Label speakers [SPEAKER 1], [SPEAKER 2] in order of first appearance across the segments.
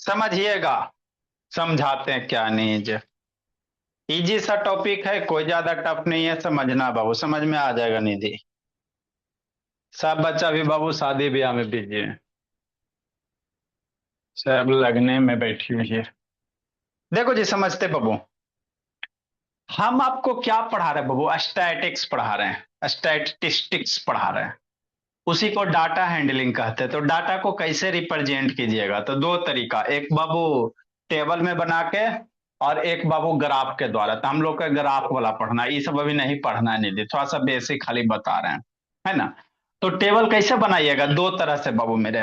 [SPEAKER 1] समझिएगा, समझाते हैं क्या नीज। इजी सा टॉपिक है, कोई ज्यादा टफ नहीं है, समझना बाबू, समझ में आ जाएगा निधि। सब बच्चा भी बाबू शादी ब्याह में बिजी है, सब लगने में बैठी हुई है। देखो जी, समझते बाबू, हम आपको क्या पढ़ा रहे हैं बाबू? स्टैटिक्स पढ़ा रहे हैं, स्टैटिस्टिक्स पढ़ा रहे हैं। उसी को डाटा हैंडलिंग कहते हैं। तो डाटा को कैसे रिप्रेजेंट कीजिएगा? तो दो तरीका, एक बाबू टेबल में बना के, और एक बाबू ग्राफ के द्वारा। तो हम लोग का ग्राफ वाला पढ़ना है, ये सब अभी नहीं पढ़ना है निधि, थोड़ा सा बेसिक खाली बता रहे हैं, है ना। तो टेबल कैसे बनाइएगा? दो तरह से बाबू मेरे।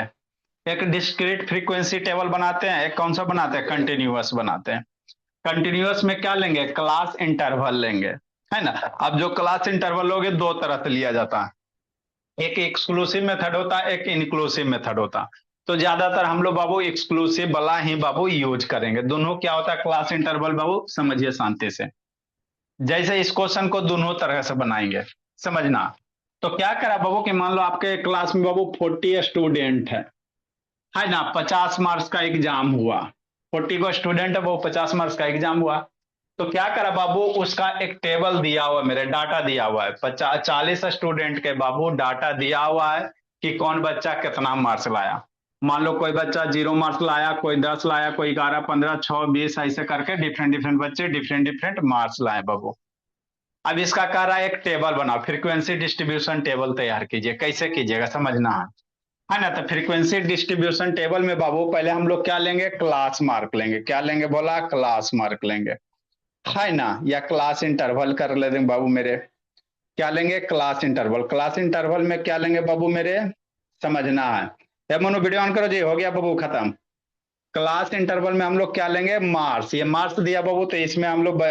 [SPEAKER 1] एक डिस्क्रीट फ्रीक्वेंसी टेबल बनाते हैं, एक कौन सा बनाते हैं? कंटिन्यूअस बनाते हैं। कंटिन्यूअस में क्या लेंगे? क्लास इंटरवल लेंगे, है ना। अब जो क्लास इंटरवल लोगे, दो तरह से लिया जाता है। एक एक्सक्लूसिव मेथड होता है, एक इंक्लूसिव मेथड होता है। तो ज्यादातर हम लोग बाबू एक्सक्लूसिव वाला ही बाबू यूज करेंगे। दोनों क्या होता है क्लास इंटरवल बाबू? समझिए शांति से। जैसे इस क्वेश्चन को दोनों तरह से बनाएंगे, समझना। तो क्या करा बाबू कि मान लो आपके क्लास में बाबू 40 स्टूडेंट है ना, 50 मार्क्स का एग्जाम हुआ। 40 को स्टूडेंट है वो, 50 मार्क्स का एग्जाम हुआ। तो क्या करा बाबू, उसका एक टेबल दिया हुआ है, मेरे डाटा दिया हुआ है। 40 स्टूडेंट के बाबू डाटा दिया हुआ है कि कौन बच्चा कितना मार्क्स लाया। मान लो कोई बच्चा 0 मार्क्स लाया, कोई 10 लाया, कोई 11, 15, 6, 20, ऐसे करके डिफरेंट डिफरेंट बच्चे डिफरेंट डिफरेंट मार्क्स लाए बाबू। अब इसका कह रहा है एक टेबल बनाओ, फ्रीक्वेंसी डिस्ट्रीब्यूशन टेबल तैयार कीजिए। कैसे कीजिएगा समझना है ना। तो फ्रीक्वेंसी डिस्ट्रीब्यूशन टेबल में बाबू पहले हम लोग क्या लेंगे? क्लास मार्क लेंगे। क्या लेंगे बोला? क्लास मार्क लेंगे, है ना। या क्लास इंटरवल कर लेते हैं बाबू मेरे। क्या लेंगे? Class interval. क्लास इंटरवल में क्या लेंगे बाबू मेरे? समझना है। ये मोनो वीडियो ऑन करो जी, हो गया बाबू खत्म। क्लास इंटरवल में हम लोग क्या लेंगे? मार्क्स। ये मार्क्स दिया बाबू, तो इसमें हम लोग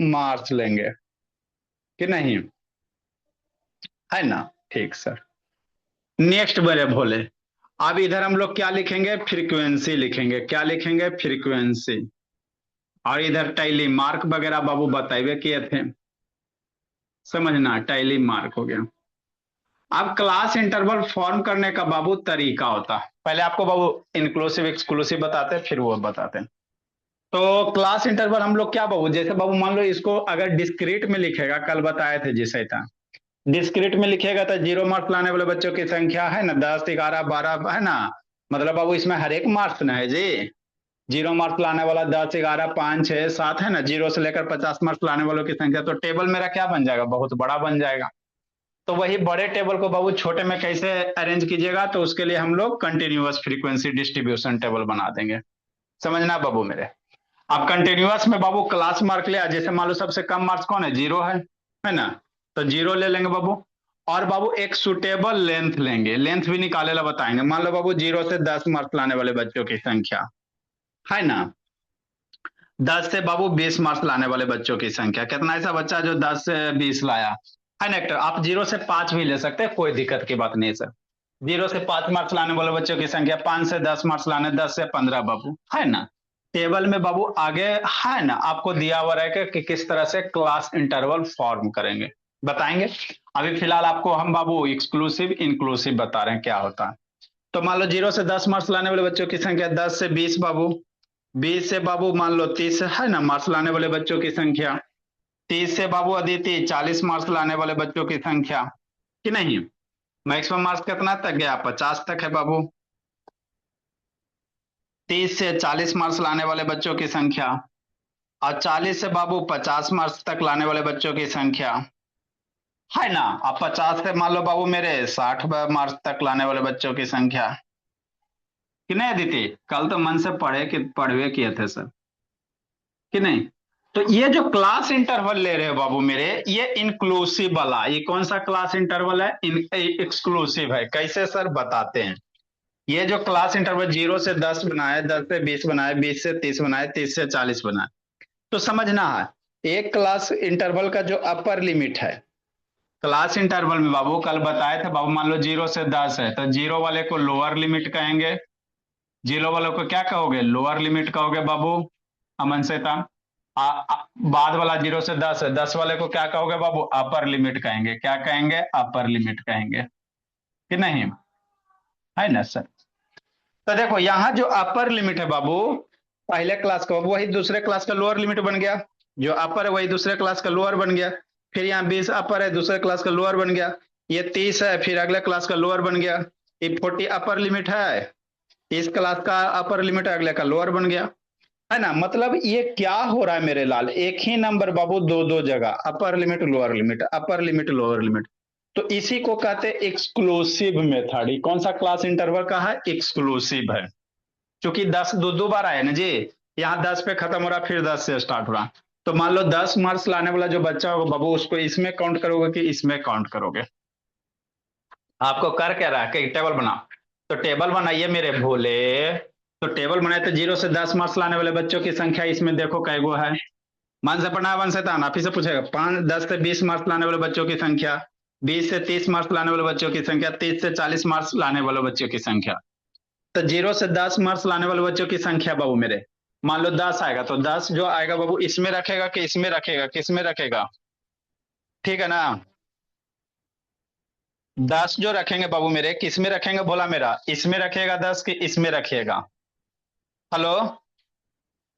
[SPEAKER 1] मार्क्स लेंगे कि नहीं, है ना। ठीक सर। नेक्स्ट बड़े भोले, अब इधर हम लोग क्या लिखेंगे? फ्रीक्वेंसी लिखेंगे। क्या लिखेंगे? फ्रीक्वेंसी। और इधर टैली मार्क वगैरह बाबू बताइए किए थे, समझना, टैली मार्क हो गया। अब क्लास इंटरवल फॉर्म करने का बाबू तरीका होता है। पहले आपको बाबू इंक्लूसिव एक्सक्लूसिव बताते हैं, फिर वो बताते हैं। तो क्लास इंटरवल हम लोग क्या बाबू, जैसे बाबू मान लो इसको अगर डिस्क्रीट में लिखेगा, कल बताए थे जिसे था, डिस्क्रीट में लिखेगा तो 0 मार्क्स लाने वाले बच्चों की संख्या है ना, 10, 11, 12, है ना। मतलब बाबू इसमें हर एक मार्क्स ना है जी। 0 मार्क्स लाने वाला 10, 11, 5, 6, 7, है ना। 0 से लेकर 50 मार्क्स लाने वालों की संख्या। तो टेबल मेरा क्या बन जाएगा? बहुत बड़ा बन जाएगा। तो वही बड़े टेबल को बाबू छोटे में कैसे अरेंज कीजिएगा? तो उसके लिए हम लोग कंटिन्यूअस फ्रीक्वेंसी डिस्ट्रीब्यूशन टेबल बना देंगे, समझना बाबू मेरे। अब कंटिन्यूअस में बाबू क्लास मार्क लिया, जैसे मान लो सबसे कम मार्क्स कौन है? 0 है ना। तो 0 ले लेंगे बाबू। और बाबू एक सुटेबल लेंथ लेंगे, लेंथ भी निकाले ला बताएंगे। मान लो बाबू 0 से 10 मार्क्स लाने वाले बच्चों की संख्या, है ना। 10 से बाबू 20 मार्क्स लाने वाले बच्चों की संख्या, कितना ऐसा बच्चा जो 10 से 20 लाया, है ना। आप 0 से 5 भी ले सकते हैं, कोई दिक्कत की बात नहीं सर। 0 से 5 मार्क्स लाने वाले बच्चों की संख्या, 5 से 10 मार्क्स लाने, 10 से 15 बाबू, है ना। टेबल में बाबू आगे, है ना, आपको दिया हुआ रहेगा कि किस तरह से क्लास इंटरवल फॉर्म करेंगे, बताएंगे। अभी फिलहाल आपको हम बाबू एक्सक्लूसिव इंक्लूसिव बता रहे हैं क्या होता है। तो मान लो 0 से 10 मार्क्स लाने वाले बच्चों की संख्या 10 से 20 बाबू, 20 से बाबू मान लो 30, है ना, मार्क्स लाने वाले बच्चों की संख्या। 30 से बाबू अदिति 40 मार्क्स लाने वाले बच्चों की संख्या, कि नहीं। मैक्सिमम मार्क्स कितना तक गया? 50 तक है बाबू। 30 से 40 मार्क्स लाने वाले बच्चों की संख्या, और 40 से बाबू 50 मार्क्स तक लाने वाले बच्चों की संख्या, है ना। अब 50 से मान लो बाबू मेरे 60 मार्क्स तक लाने वाले बच्चों की संख्या, कि नहीं अदिति? कल तो मन से पढ़े कि पढ़वे किए थे सर, कि नहीं। तो ये जो क्लास इंटरवल ले रहे हो बाबू मेरे, ये इंक्लूसिव वाला, ये कौन सा क्लास इंटरवल है? एक्सक्लूसिव है। कैसे सर? बताते हैं। ये जो क्लास इंटरवल 0 से 10 बनाए, 10 से 20 बनाए, 20 से 30 बनाए, 30 से 40 बनाए, तो समझना है एक क्लास इंटरवल का जो अपर लिमिट है। क्लास इंटरवल में बाबू कल बताए थे बाबू, मान लो 0 से 10 है, तो 0 वाले को लोअर लिमिट कहेंगे। 0 वाले को क्या कहोगे? लोअर लिमिट कहोगे बाबू, अमन से था। बाद वाला 0 से 10 है, 10 वाले को क्या कहोगे बाबू? अपर लिमिट कहेंगे। क्या कहेंगे? अपर लिमिट कहेंगे, कि नहीं, है ना सर। तो देखो यहाँ जो अपर लिमिट है बाबू, पहले क्लास का वही दूसरे क्लास का लोअर लिमिट बन गया, जो अपर है वही दूसरे क्लास का लोअर बन गया। फिर यहाँ 20 अपर है, दूसरे क्लास का लोअर बन गया। ये 30 है, फिर अगले क्लास का लोअर बन गया। ये 40 अपर लिमिट है, इस क्लास का अपर लिमिट अगले का लोअर बन गया, है ना। मतलब ये क्या हो रहा है मेरे लाल, एक ही नंबर बाबू दो दो जगह upper limit lower limit, upper limit lower limit. तो इसी को कहते हैं एक्सक्लूसिव मेथड। ये कौन सा क्लास इंटरवल का है, एक्सक्लूसिव है। क्योंकि 10 दो दो बार आया ना जी, यहाँ 10 पे खत्म हो रहा फिर 10 से स्टार्ट हो रहा। तो मान लो 10 मार्क्स लाने वाला जो बच्चा होगा बाबू, उसको इसमें काउंट करोगे कि इसमें काउंट करोगे। आपको कर क्या रहा है कि टेबल बना, तो टेबल बनाइए मेरे भोले। तो टेबल बनाए तो 0 से 10 मार्क्स लाने वाले बच्चों की संख्या इसमें देखो कैगो है। मन से पढ़ना, वन से तान, आप ही से पूछेगा। 10 से 20 मार्क्स लाने वाले बच्चों की संख्या, 20 से 30 मार्क्स लाने वाले बच्चों की संख्या, 30 से 40 मार्क्स लाने वाले बच्चों की संख्या। तो 0 से 10 मार्क्स लाने वाले बच्चों की संख्या बाबू मेरे, मान लो 10 आएगा, तो 10 जो आएगा बाबू इसमें रखेगा कि इसमें रखेगा, किसमें रखेगा, ठीक है ना। 10 जो रखेंगे बाबू मेरे किस में रखेंगे बोला मेरा, इसमें रखेगा 10 कि इसमें रखिएगा। हेलो।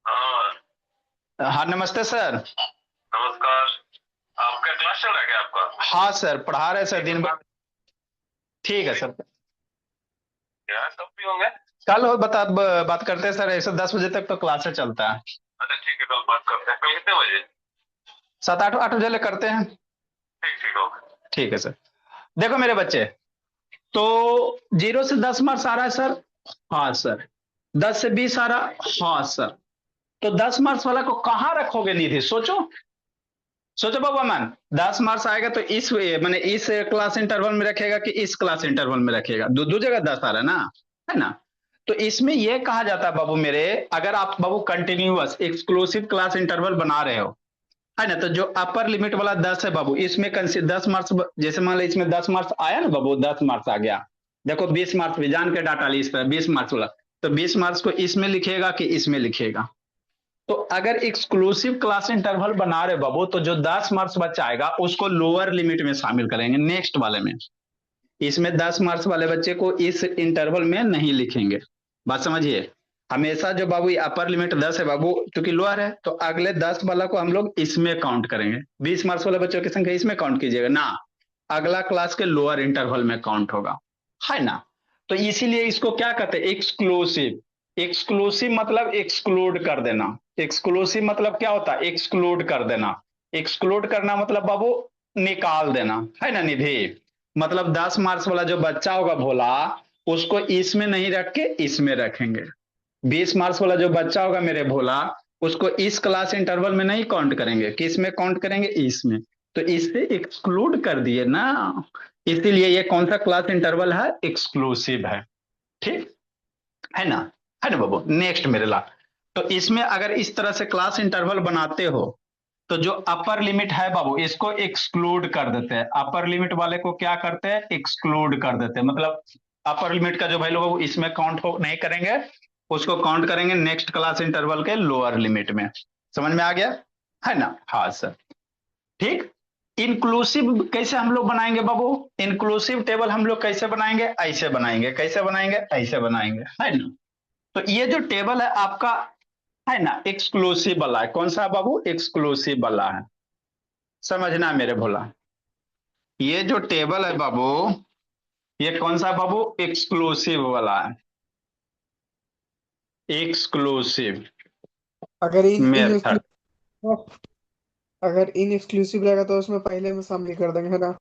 [SPEAKER 2] हाँ।
[SPEAKER 1] हाँ नमस्ते सर।
[SPEAKER 2] नमस्कार। आपका क्लास चल रहा है क्या आपका?
[SPEAKER 1] हाँ सर पढ़ा रहे सर दिन भर। ठीक है सर।
[SPEAKER 2] क्या कब भी होंगे?
[SPEAKER 1] कल हो बता बात करते हैं सर, ऐसे 10 बजे तक तो क्लास चलता है।
[SPEAKER 2] अच्छा ठीक है, कल बात करते हैं। कल कितने बजे?
[SPEAKER 1] 7 8 8 बजे करते हैं।
[SPEAKER 2] ठीक ठीक, ओके।
[SPEAKER 1] ठीक है सर। देखो मेरे बच्चे, तो 0 से 10 मार्क्स आ रहा है सर। हाँ सर। 10 से 20 आ रहा। हाँ सर। तो 10 मार्क्स वाला को कहाँ रखोगे निधि, सोचो। सोचो बाबा मैन, 10 मार्क्स आएगा तो इस मैंने इस क्लास इंटरवल में रखेगा कि इस क्लास इंटरवल में रखेगा, दो दो जगह 10 आ रहा है ना, है ना। तो इसमें यह कहा जाता है बाबू मेरे, अगर आप बाबू कंटिन्यूअस एक्सक्लूसिव क्लास इंटरवल बना रहे हो, है ना, तो जो अपर लिमिट वाला 10 है बाबू, इसमें 10 मार्क्स, जैसे मान लो इसमें 10 मार्क्स आया ना बाबू, 10 मार्क्स आ गया। देखो 20 मार्क्स भी जान के डाटा ली इस पर, 20 मार्क्स वाला। तो 20 मार्क्स को इसमें लिखेगा कि इसमें लिखेगा। तो अगर एक्सक्लूसिव क्लास इंटरवल बना रहे बाबू, तो जो 10 मार्क्स बच्चा आएगा उसको लोअर लिमिट में शामिल करेंगे, नेक्स्ट वाले में। इसमें 10 मार्क्स वाले बच्चे को इस इंटरवल में नहीं लिखेंगे। बात समझिए। हमेशा जो बाबू ये अपर लिमिट 10 है बाबू, क्योंकि लोअर है, तो अगले 10 वाला को हम लोग इसमें काउंट करेंगे। 20 मार्क्स वाले बच्चों की संख्या इसमें काउंट कीजिएगा ना, अगला क्लास के लोअर इंटरवल में काउंट होगा, है ना। तो इसीलिए इसको क्या कहते हैं, एक्सक्लूसिव। एक्सक्लूसिव मतलब एक्सक्लूड कर देना। एक्सक्लूसिव मतलब क्या होता है, एक्सक्लूड कर देना। एक्सक्लूड करना मतलब बाबू निकाल देना, है ना निधि। मतलब 10 मार्क्स वाला जो बच्चा होगा भोला, उसको इसमें नहीं रख के इसमें रखेंगे। 20 मार्क्स वाला जो बच्चा होगा मेरे भोला, उसको इस क्लास इंटरवल में नहीं काउंट करेंगे, किस में काउंट करेंगे, इसमें। तो इससे एक्सक्लूड कर दिए ना, इसीलिए ये कौन सा क्लास इंटरवल है, एक्सक्लूसिव है। ठीक है ना, है ना बाबू। नेक्स्ट मेरे ला, तो इसमें अगर इस तरह से क्लास इंटरवल बनाते हो, तो जो अपर लिमिट है बाबू इसको एक्सक्लूड कर देते हैं। अपर लिमिट वाले को क्या करते हैं, एक्सक्लूड कर देते हैं। मतलब अपर लिमिट का जो वैल्यू है वो इसमें काउंट हो नहीं करेंगे, उसको काउंट करेंगे नेक्स्ट क्लास इंटरवल के लोअर लिमिट में। समझ में आ गया, है ना। हाँ सर। ठीक। इंक्लूसिव कैसे हम लोग बनाएंगे बाबू, इंक्लूसिव टेबल हम लोग कैसे बनाएंगे, ऐसे बनाएंगे, कैसे बनाएंगे, ऐसे बनाएंगे, है ना। तो ये जो टेबल है आपका, है ना, एक्सक्लूसिव वाला है। कौन सा बाबू, एक्सक्लूसिव वाला है। समझना मेरे भोला, ये जो टेबल है बाबू, ये कौन सा बाबू, एक्सक्लूसिव वाला है, एक्सक्लूसिव
[SPEAKER 3] अगर इन
[SPEAKER 1] मेथड,
[SPEAKER 3] एक्सक्लूसिव अगर इन एक्सक्लूसिव रहेगा तो उसमें पहले में शामिल कर देंगे, है ना।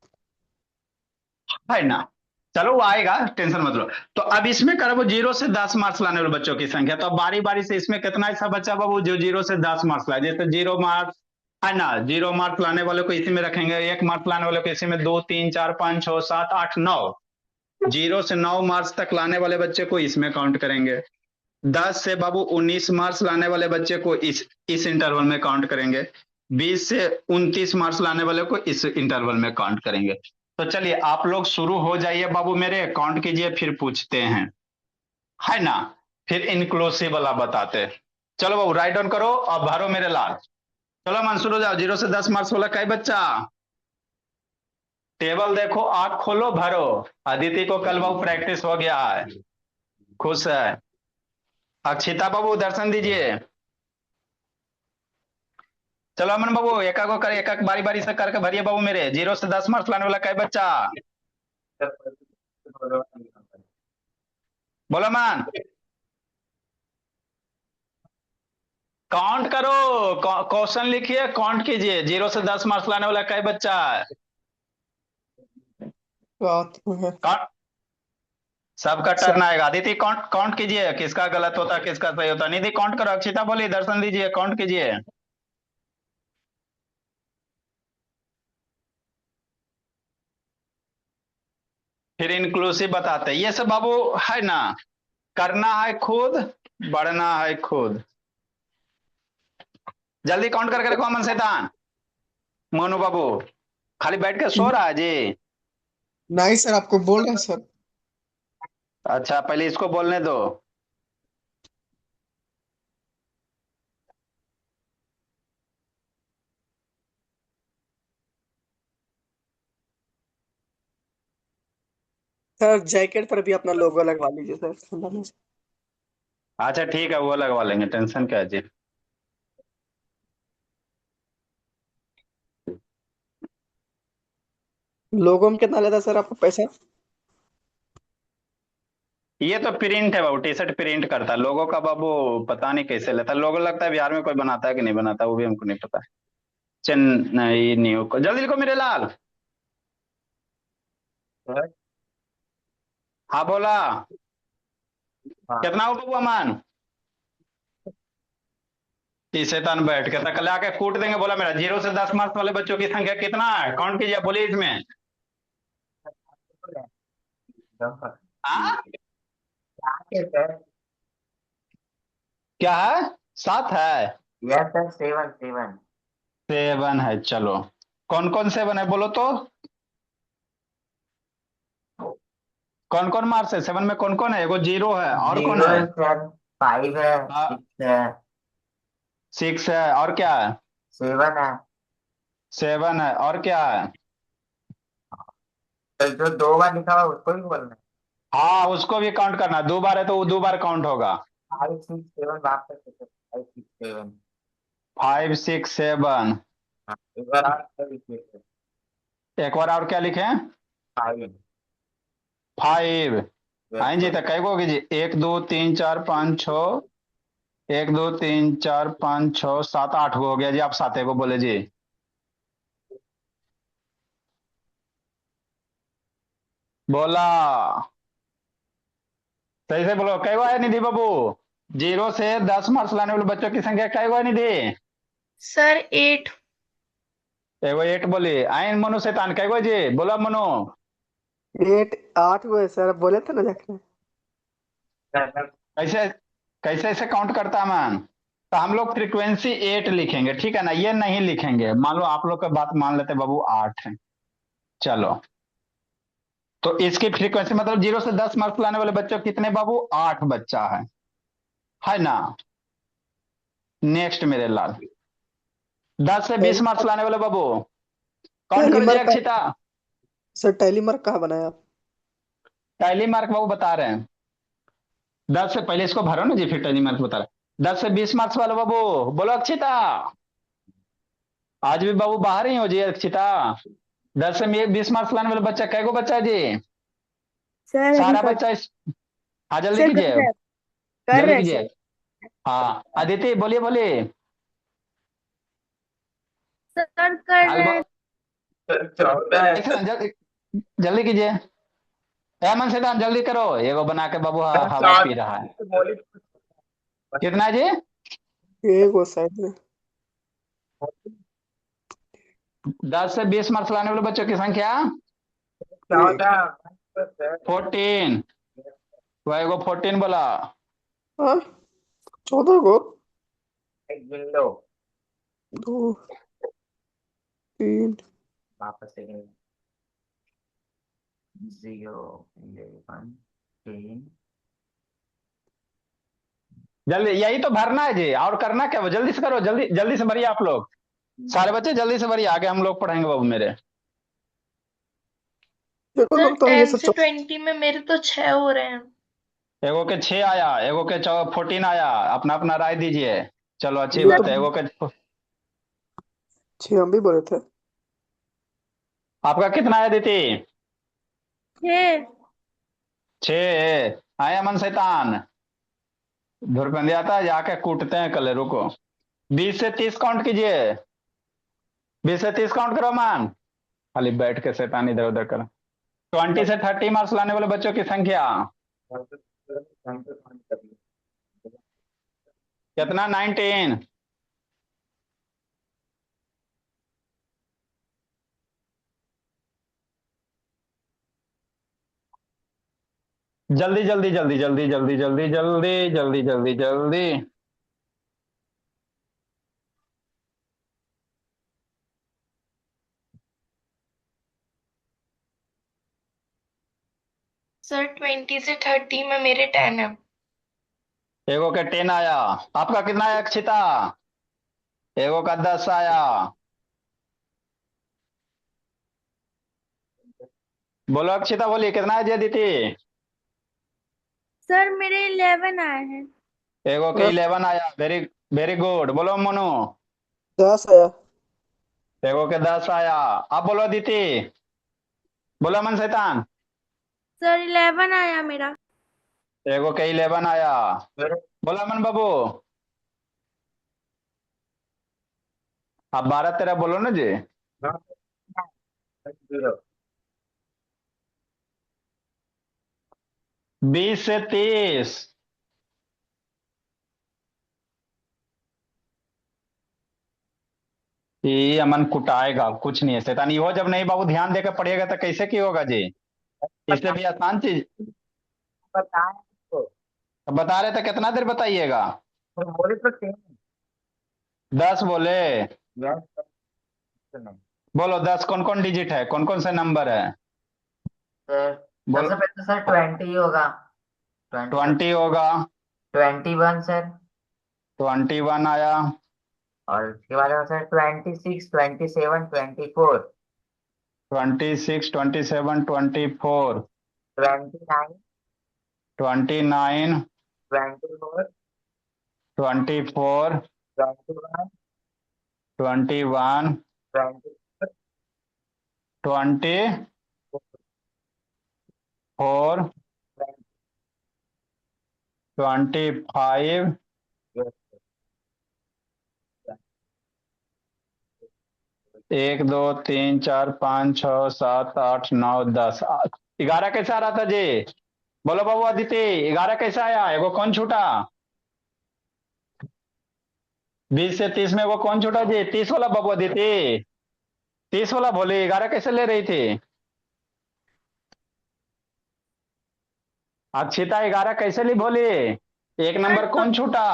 [SPEAKER 1] है ना। चलो वो आएगा, टेंशन मत लो। तो अब इसमें करो 0 से 10 मार्क्स लाने वाले बच्चों की संख्या, तो बारी बारी से इसमें कितना ऐसा बच्चा बाबू जो 0 से 10 मार्क्स लाए, जैसे 0 मार्क्स, है ना, 0 मार्क्स लाने वाले को इसी में रखेंगे, 1 मार्क्स लाने वाले को इसी में, 2 3 4 5 6 7 8 9, 0 से 9 मार्क्स तक लाने वाले बच्चे को इसमें काउंट करेंगे। 10 से बाबू 19 मार्क्स लाने वाले बच्चे को इस इंटरवल में काउंट करेंगे। 20 से 29 मार्क्स लाने वाले को इस इंटरवल में काउंट करेंगे। तो चलिए आप लोग शुरू हो जाइए बाबू मेरे, काउंट कीजिए फिर पूछते हैं, है ना। फिर इंक्लूसिव वाला बताते हैं। चलो बाबू राइट डाउन करो और भरो मेरे लाल। चलो मंसूर हो जाओ, 0 से 10 मार्क्स वाला कई बच्चा, टेबल देखो, आंख खोलो, भरो। अदिति को कल बाबू प्रैक्टिस हो गया है, खुश है। अक्षिता बाबू दर्शन दीजिए। चलो अमन बाबू एक को कर, एक बारी बारी से करके भरिए बाबू, मेरे 0 से 10 मार्क्स लाने वाला कई बच्चा? बोलो अमन। काउंट करो, क्वेश्चन लिखिए, काउंट कीजिए, 0 से 10 मार्क्स लाने वाला कई बच्चा है?
[SPEAKER 3] रात में है।
[SPEAKER 1] काउंट। सबका
[SPEAKER 3] सर,
[SPEAKER 1] टर्न आएगा। अदिति काउंट काउंट कीजिए, किसका गलत होता है किसका सही होता है। निधि काउंट करो, अक्षिता बोली, दर्शन दीजिए, काउंट कीजिए। फिर इंक्लूसिव बताते हैं। ये सब बाबू है ना, करना है खुद, बढ़ना है खुद। जल्दी काउंट करके रखो अमन शैतान। मोनू बाबू खाली बैठ के सो रहा है जी?
[SPEAKER 3] नहीं सर, आपको बोल रहे हैं सर।
[SPEAKER 1] अच्छा पहले इसको बोलने दो।
[SPEAKER 3] सर जैकेट पर भी अपना लोगो लगवा लीजिए सर।
[SPEAKER 1] अच्छा ठीक है, वो लगवा लेंगे, टेंशन क्या है जी।
[SPEAKER 3] लोगो में कितना लेता है सर आपका पैसा?
[SPEAKER 1] ये तो प्रिंट है बाबू, टी शर्ट प्रिंट करता है। लोगों का बाबू पता नहीं कैसे लेता है। लोगो लगता है बिहार में कोई बनाता है कि नहीं बनाता, वो भी हमको नहीं पता। चेन्नई न्यू को जल्दी लिखो मेरे लाल। हाँ बोला। कितना हो बाबू अमन? इस शैतान बैठ के तक आके कूट देंगे। बोला मेरा 0 से 10 मार्क्स वाले बच्चों की संख्या कितना है, काउंट कीजिए, बोलिए इसमें। हाँ क्या है? 7 है?
[SPEAKER 4] Yes sir, 7 7।
[SPEAKER 1] 7 है, चलो। कौन कौन 7 है बोलो तो? कौन कौन मार्क्स है 7 में? कौन कौन है? एगो 0 है, और कौन
[SPEAKER 4] 0
[SPEAKER 1] है?
[SPEAKER 4] है सर, 5 है, 6 है,
[SPEAKER 1] 6 है, और क्या है?
[SPEAKER 4] 7 है।
[SPEAKER 1] 7 है, और क्या है?
[SPEAKER 4] तो जो 2 बार लिखा हुआ है, उसको भी बोलना है।
[SPEAKER 1] हाँ उसको भी काउंट करना, 2 बार है तो वो 2 बार काउंट होगा।
[SPEAKER 4] 5 6 7 बात कर सकते, 5 6 7।
[SPEAKER 1] 5 6 7।
[SPEAKER 4] हाँ, एक बार और सर लिखिए सर।
[SPEAKER 1] एक बार और क्या लिखे?
[SPEAKER 4] 5।
[SPEAKER 1] 5।
[SPEAKER 4] यस
[SPEAKER 1] हाँ जी,
[SPEAKER 4] सर।
[SPEAKER 1] तो कई को कीजिए, 1 2 3 4 5 6। 1 2 3 4 5 6 7 8 को हो गया जी। आप 7 को बोले जी। बोला सही से बोलो, कई को है निधि बाबू? 0 से 10 मार्क्स लाने वाले बच्चों की संख्या कई को है निधि?
[SPEAKER 5] सर 8।
[SPEAKER 1] एगो 8 बोली। आइन मनु शैतान कई को है जी? बोला मनु।
[SPEAKER 3] 8 8 हुए सर, बोले थे ना जाकर।
[SPEAKER 1] कैसे कैसे ऐसे काउंट करता है मैन? तो हम लोग फ्रीक्वेंसी 8 लिखेंगे, ठीक है ना? ये नहीं लिखेंगे। मान लो आप लोग का बात मान लेते बाबू 8 है, चलो। तो इसकी फ्रीक्वेंसी मतलब 0 से 10 मार्क्स लाने वाले बच्चों कितने बाबू? 8 बच्चा है ना? नेक्स्ट मेरे लाल, 10 से 20
[SPEAKER 3] टैली
[SPEAKER 1] मार्क्स लाने वाले बाबू काउंट
[SPEAKER 3] टैली
[SPEAKER 1] करो जी।
[SPEAKER 3] मार्क का
[SPEAKER 1] अक्षिता
[SPEAKER 3] सर, टैली मार्क कहाँ बनाया आप?
[SPEAKER 1] टैली मार्क बाबू बता रहे हैं। 10 से पहले इसको भरो ना जी, फिर टैली मार्क बता रहे हैं। 10 से 20 मार्क्स वाले बाबू बोलो अक्षिता। आज भी बाबू बाहर ही हो जी अक्षिता। 10 से 20 मार्क्स लाने वाला बच्चा कै गो बच्चा है जी?
[SPEAKER 5] सर अभी
[SPEAKER 1] सारा
[SPEAKER 5] कर
[SPEAKER 1] बच्चा इस। हाँ जल्दी
[SPEAKER 5] सर कर
[SPEAKER 1] कीजिए,
[SPEAKER 5] रहे हैं, कर
[SPEAKER 1] जल्दी
[SPEAKER 5] रहे हैं
[SPEAKER 1] कीजिए।
[SPEAKER 5] सर।
[SPEAKER 1] हाँ अदिति बोलिए बोलिए।
[SPEAKER 5] सर कर
[SPEAKER 1] आगे
[SPEAKER 5] रहे हैं।
[SPEAKER 4] सर 14 है
[SPEAKER 1] एक
[SPEAKER 4] सर।
[SPEAKER 1] सेकंड, जल्दी कीजिए। मन शैतान जल्दी करो, एगो बना के बाबू
[SPEAKER 4] सर
[SPEAKER 1] हवा पी
[SPEAKER 4] 14
[SPEAKER 1] रहा है।
[SPEAKER 4] तो बोली।
[SPEAKER 1] कितना है जी?
[SPEAKER 3] एक वो शायद है।
[SPEAKER 1] 10 से 20 मार्क्स लाने वाले बच्चों की संख्या
[SPEAKER 4] 14 सर।
[SPEAKER 1] 14। वह एगो 14 बोला।
[SPEAKER 3] हाँ, 14 को।
[SPEAKER 4] एक गिन लो।
[SPEAKER 3] 2 3।
[SPEAKER 4] वापस से गिन। 0 11 10।
[SPEAKER 1] जल्दी, यही तो भरना है जी, और करना क्या? वो जल्दी से करो, जल्दी जल्दी से भरिए आप लोग। सारे बच्चे जल्दी से भरिए, आगे हम लोग पढ़ेंगे बाबू मेरे।
[SPEAKER 3] देखो
[SPEAKER 5] सर
[SPEAKER 3] लगता है ये
[SPEAKER 5] 10
[SPEAKER 3] सब
[SPEAKER 5] से 20 में मेरे तो 6 हो रहे हैं।
[SPEAKER 1] एगो के 6 आया, एगो के 14 आया। अपना अपना राय दीजिए। चलो अच्छी
[SPEAKER 3] ये
[SPEAKER 1] बात
[SPEAKER 3] तो
[SPEAKER 1] है। एगो के
[SPEAKER 3] 6 हम भी बोले थे।
[SPEAKER 1] आपका कितना है दीदी?
[SPEAKER 5] 6।
[SPEAKER 1] 6 आया। मन शैतान धुरपंदी आता है, जाके कूटते हैं कल। रुको, 20 से 30 काउंट कीजिए। 20 से 30 काउंट करो मान। खाली बैठ के शैतान इधर उधर करो। 20 से 30 मार्क्स लाने वाले बच्चों की संख्या कितना? 19। जल्दी जल्दी जल्दी जल्दी जल्दी जल्दी जल्दी जल्दी जल्दी जल्दी।
[SPEAKER 5] सर 20 से 30 में मेरे 10 है।
[SPEAKER 1] एगो के 10 आया। आपका कितना है अक्षिता? एगो का 10 आया। बोलो अक्षिता, बोलिए कितना है जी थी?
[SPEAKER 5] सर मेरे 11 आए हैं।
[SPEAKER 1] एगो के 11 आया। Very very good. बोलो मोनू।
[SPEAKER 3] 10 आया।
[SPEAKER 1] एगो के 10 आया। आप बोलो दीदी। बोलो मन शैतान।
[SPEAKER 5] सर 11 आया मेरा।
[SPEAKER 1] एगो के 11 आया।
[SPEAKER 4] मेरे
[SPEAKER 1] बोला मन बाबू। आप 12 13 बोलो ना जी।
[SPEAKER 4] 0।
[SPEAKER 1] 20 से 30। ये अमन कुटाएगा, कुछ नहीं है शैतान। ये हो जब नहीं बाबू ध्यान देकर पढ़िएगा तो कैसे की होगा जी? इससे भी आसान चीज
[SPEAKER 4] बताएं तो।
[SPEAKER 1] बता रहे थे। कितना देर बताइएगा?
[SPEAKER 4] तो बोले तो 10।
[SPEAKER 1] 10 बोले।
[SPEAKER 4] Yes sir. नहीं
[SPEAKER 1] बोलो 10 कौन कौन डिजिट है, कौन कौन से नंबर है?
[SPEAKER 4] सर,
[SPEAKER 1] बोलो।
[SPEAKER 4] सबसे पहले तो सर 20 होगा। 20
[SPEAKER 1] 20 होगा।
[SPEAKER 4] 21 सर।
[SPEAKER 1] 21 आया।
[SPEAKER 4] और उसके बाद है सर 26 27 24
[SPEAKER 1] 26 27 24।
[SPEAKER 4] 29
[SPEAKER 1] 29
[SPEAKER 4] 24
[SPEAKER 1] 24
[SPEAKER 4] 21
[SPEAKER 1] 21
[SPEAKER 4] 24
[SPEAKER 1] 24 25। 1 2 3 4 5 6 7 8 9 10। 11 कैसा आ रहा था जी? बोलो बाबू अदिति, 11 कैसा आया? एगो कौन छूटा? 20 से 30 में वो कौन छूटा जी? 30 वाला बाबू अदिति। 30 वाला बोले 11 कैसे ले रही थी? अक्षिता 11 कैसे ली बोली? एक नंबर कौन छूटा?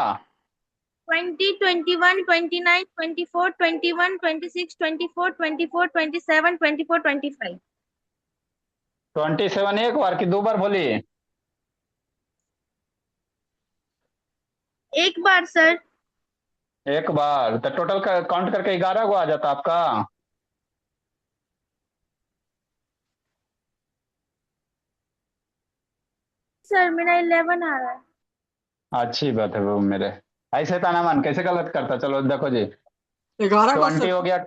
[SPEAKER 5] 20 21 29 24 21 26 24 24 27 24 25।
[SPEAKER 1] 27 एक बार की 2 बार बोली?
[SPEAKER 5] एक बार सर।
[SPEAKER 1] एक बार। तो टोटल काउंट करके 11 को आ जाता आपका।
[SPEAKER 5] सर मेरा 11 आ रहा है।
[SPEAKER 1] अच्छी बात है वो मेरे। ऐसे ताना मान कैसे गलत करता? चलो देखो जी।
[SPEAKER 3] 11 को
[SPEAKER 1] 20
[SPEAKER 3] सर
[SPEAKER 1] हो गया।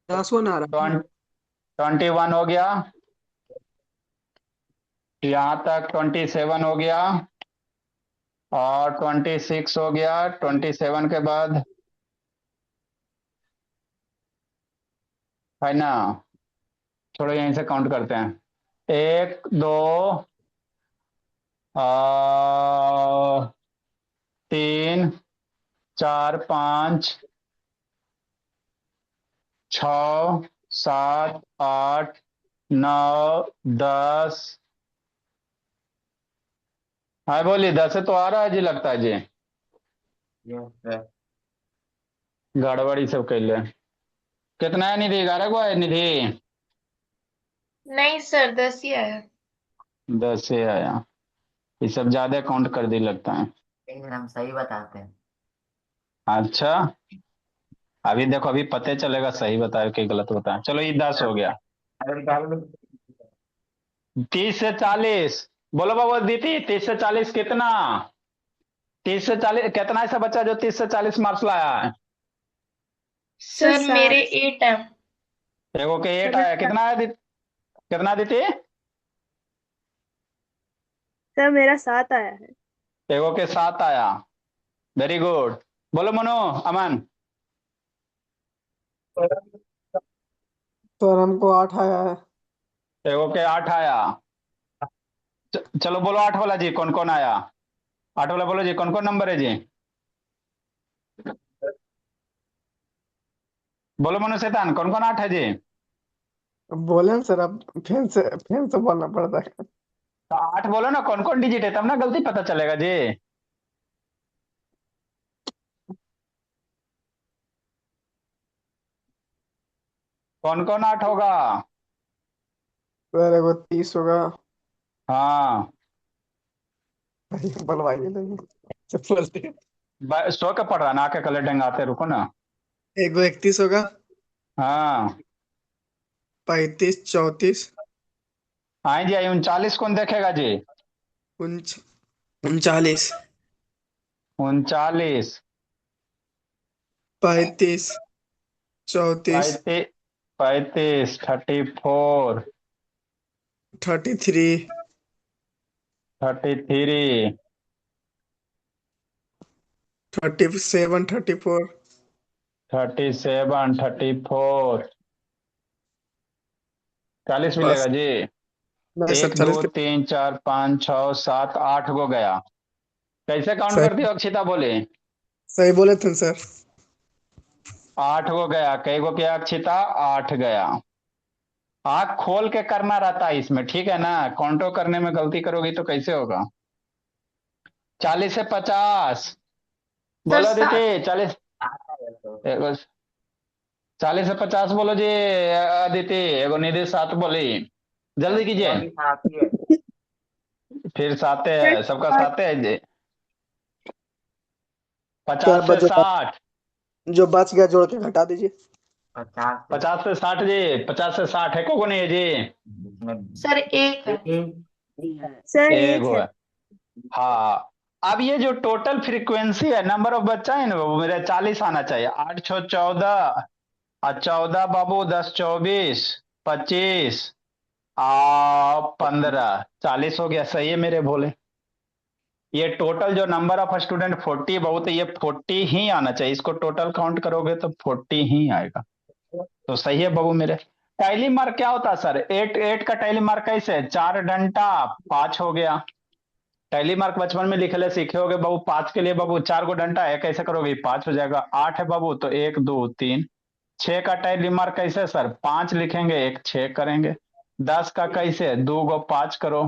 [SPEAKER 3] 10 आ रहा है।
[SPEAKER 1] 21 हो गया। यहाँ तक 27 हो गया। और 26 हो गया। 27 के बाद है ना? छोड़ो, यहीं से काउंट करते हैं। 1 2 3 4 5 6 7 8 9 10। हाँ बोलिए, 10 से तो आ रहा है जी, लगता है जी।
[SPEAKER 4] Yes sir.
[SPEAKER 1] गड़बड़ी सब कैले। कितना है निधि? 11 को है निधि?
[SPEAKER 5] नहीं सर 10 ही आया।
[SPEAKER 1] 10 से आया। ये सब ज्यादा काउंट कर दी लगता है।
[SPEAKER 4] लेकिन हम सही बताते हैं।
[SPEAKER 1] अच्छा, अभी देखो, अभी पते चलेगा सही बताया कि गलत बताया। चलो ये 10 हो गया।
[SPEAKER 4] अगर डाल में
[SPEAKER 1] 30 से 40। बोलो बाबू दीदी, 30 से 40 कितना? 30 से 40 कितना ऐसा बच्चा जो 30 से 40 मार्क्स लाया है?
[SPEAKER 5] सर मेरे 8 है।
[SPEAKER 1] एगो के 8
[SPEAKER 5] सर
[SPEAKER 1] आया, कितना आया कितना दीदी?
[SPEAKER 5] सर मेरा 7 आया है।
[SPEAKER 1] एगो के 7 आया। Very good. बोलो मनो, अमन।
[SPEAKER 3] सर हमको 8 आया है।
[SPEAKER 1] एगो के 8 आया। चलो बोलो 8 वाला जी, कौन कौन आया? 8 वाला बोलो जी, कौन कौन नंबर है जी? बोलो मनो शैतान, कौन कौन 8 है जी?
[SPEAKER 3] अब बोले ना सर, अब फिर से बोलना पड़ता है।
[SPEAKER 1] तो 8 बोलो ना, कौन कौन डिजिट है, तब ना गलती पता चलेगा जी। कौन कौन 8 होगा?
[SPEAKER 3] सर एगो 30 होगा।
[SPEAKER 1] हाँ।
[SPEAKER 3] बोलवाइए नहीं। सब बोलते हैं।
[SPEAKER 1] सो के पढ़ रहा ना, आके कलर डंगाते, रुको ना।
[SPEAKER 3] एगो 31 होगा।
[SPEAKER 1] हाँ।
[SPEAKER 3] 35, 34,
[SPEAKER 1] आई जी आई, 39 कौन देखेगा जी?
[SPEAKER 3] 39,
[SPEAKER 1] 39,
[SPEAKER 3] 35, 34,
[SPEAKER 1] 35, 34,
[SPEAKER 3] 33,
[SPEAKER 1] 33,
[SPEAKER 3] 37, 34,
[SPEAKER 1] 37, 34, 40 मिलेगा
[SPEAKER 3] बस।
[SPEAKER 1] जी।
[SPEAKER 3] नहीं सर,
[SPEAKER 1] 1 2
[SPEAKER 3] 40 के
[SPEAKER 1] 3 4 5 6 7 8 गो गया। कैसे काउंट करती
[SPEAKER 3] सही
[SPEAKER 1] हो अक्षिता, बोले?
[SPEAKER 3] सही बोले थे सर।
[SPEAKER 1] 8 गो गया, कई गो किया अक्षिता? 8 गया। आंख खोल के करना रहता है इसमें, ठीक है ना? काउंटो करने में गलती करोगी तो कैसे होगा? 40 से 50
[SPEAKER 5] सर
[SPEAKER 1] बोलो दीदी।
[SPEAKER 5] 7।
[SPEAKER 1] 40,
[SPEAKER 4] 8
[SPEAKER 1] 40 से 50 बोलो जी। अदिति, एगो निधि 7 बोली। जल्दी कीजिए।
[SPEAKER 4] मेरा भी 7 ही है।
[SPEAKER 1] फिर 7
[SPEAKER 5] सर
[SPEAKER 1] है, सबका 7 है जी।
[SPEAKER 3] सर
[SPEAKER 1] 50 से
[SPEAKER 3] जो
[SPEAKER 1] 60
[SPEAKER 3] जो बच गया जोड़ के घटा दीजिए।
[SPEAKER 4] 50 से
[SPEAKER 1] 50 से 60 जी। 50 से 60 है, को नहीं है जी?
[SPEAKER 4] जिसमें
[SPEAKER 5] सर 1 है।
[SPEAKER 4] एक
[SPEAKER 5] सर
[SPEAKER 1] एगो
[SPEAKER 5] 1 है।
[SPEAKER 1] है। हाँ। अब ये जो टोटल फ्रीक्वेंसी है, नंबर ऑफ बच्चा है ना बाबू, मेरा 40 आना चाहिए। 8 6 14, और 14 बाबू, 10 24 25, 15, 40 हो गया। सही है मेरे भोले। ये टोटल जो नंबर ऑफ स्टूडेंट 40 बहुत है, ये 40 ही आना चाहिए। इसको टोटल काउंट करोगे तो 40 ही आएगा। तो सही है बाबू मेरे। टैली मार्क क्या होता है सर? 8 8 का टैली मार्क कैसे है? 4 डंडा 5 हो गया। टैली मार्क बचपन में लिखे सीखे होगे बाबू। 5 के लिए बाबू 4 को डंडा है, कैसे करोगे? 5 हो जाएगा। 8 है बाबू तो 1 2 3। 6 का टैली मार्क कैसे सर? 5 लिखेंगे, 1 6 करेंगे। 10 का कैसे? 2 गो 5 करो,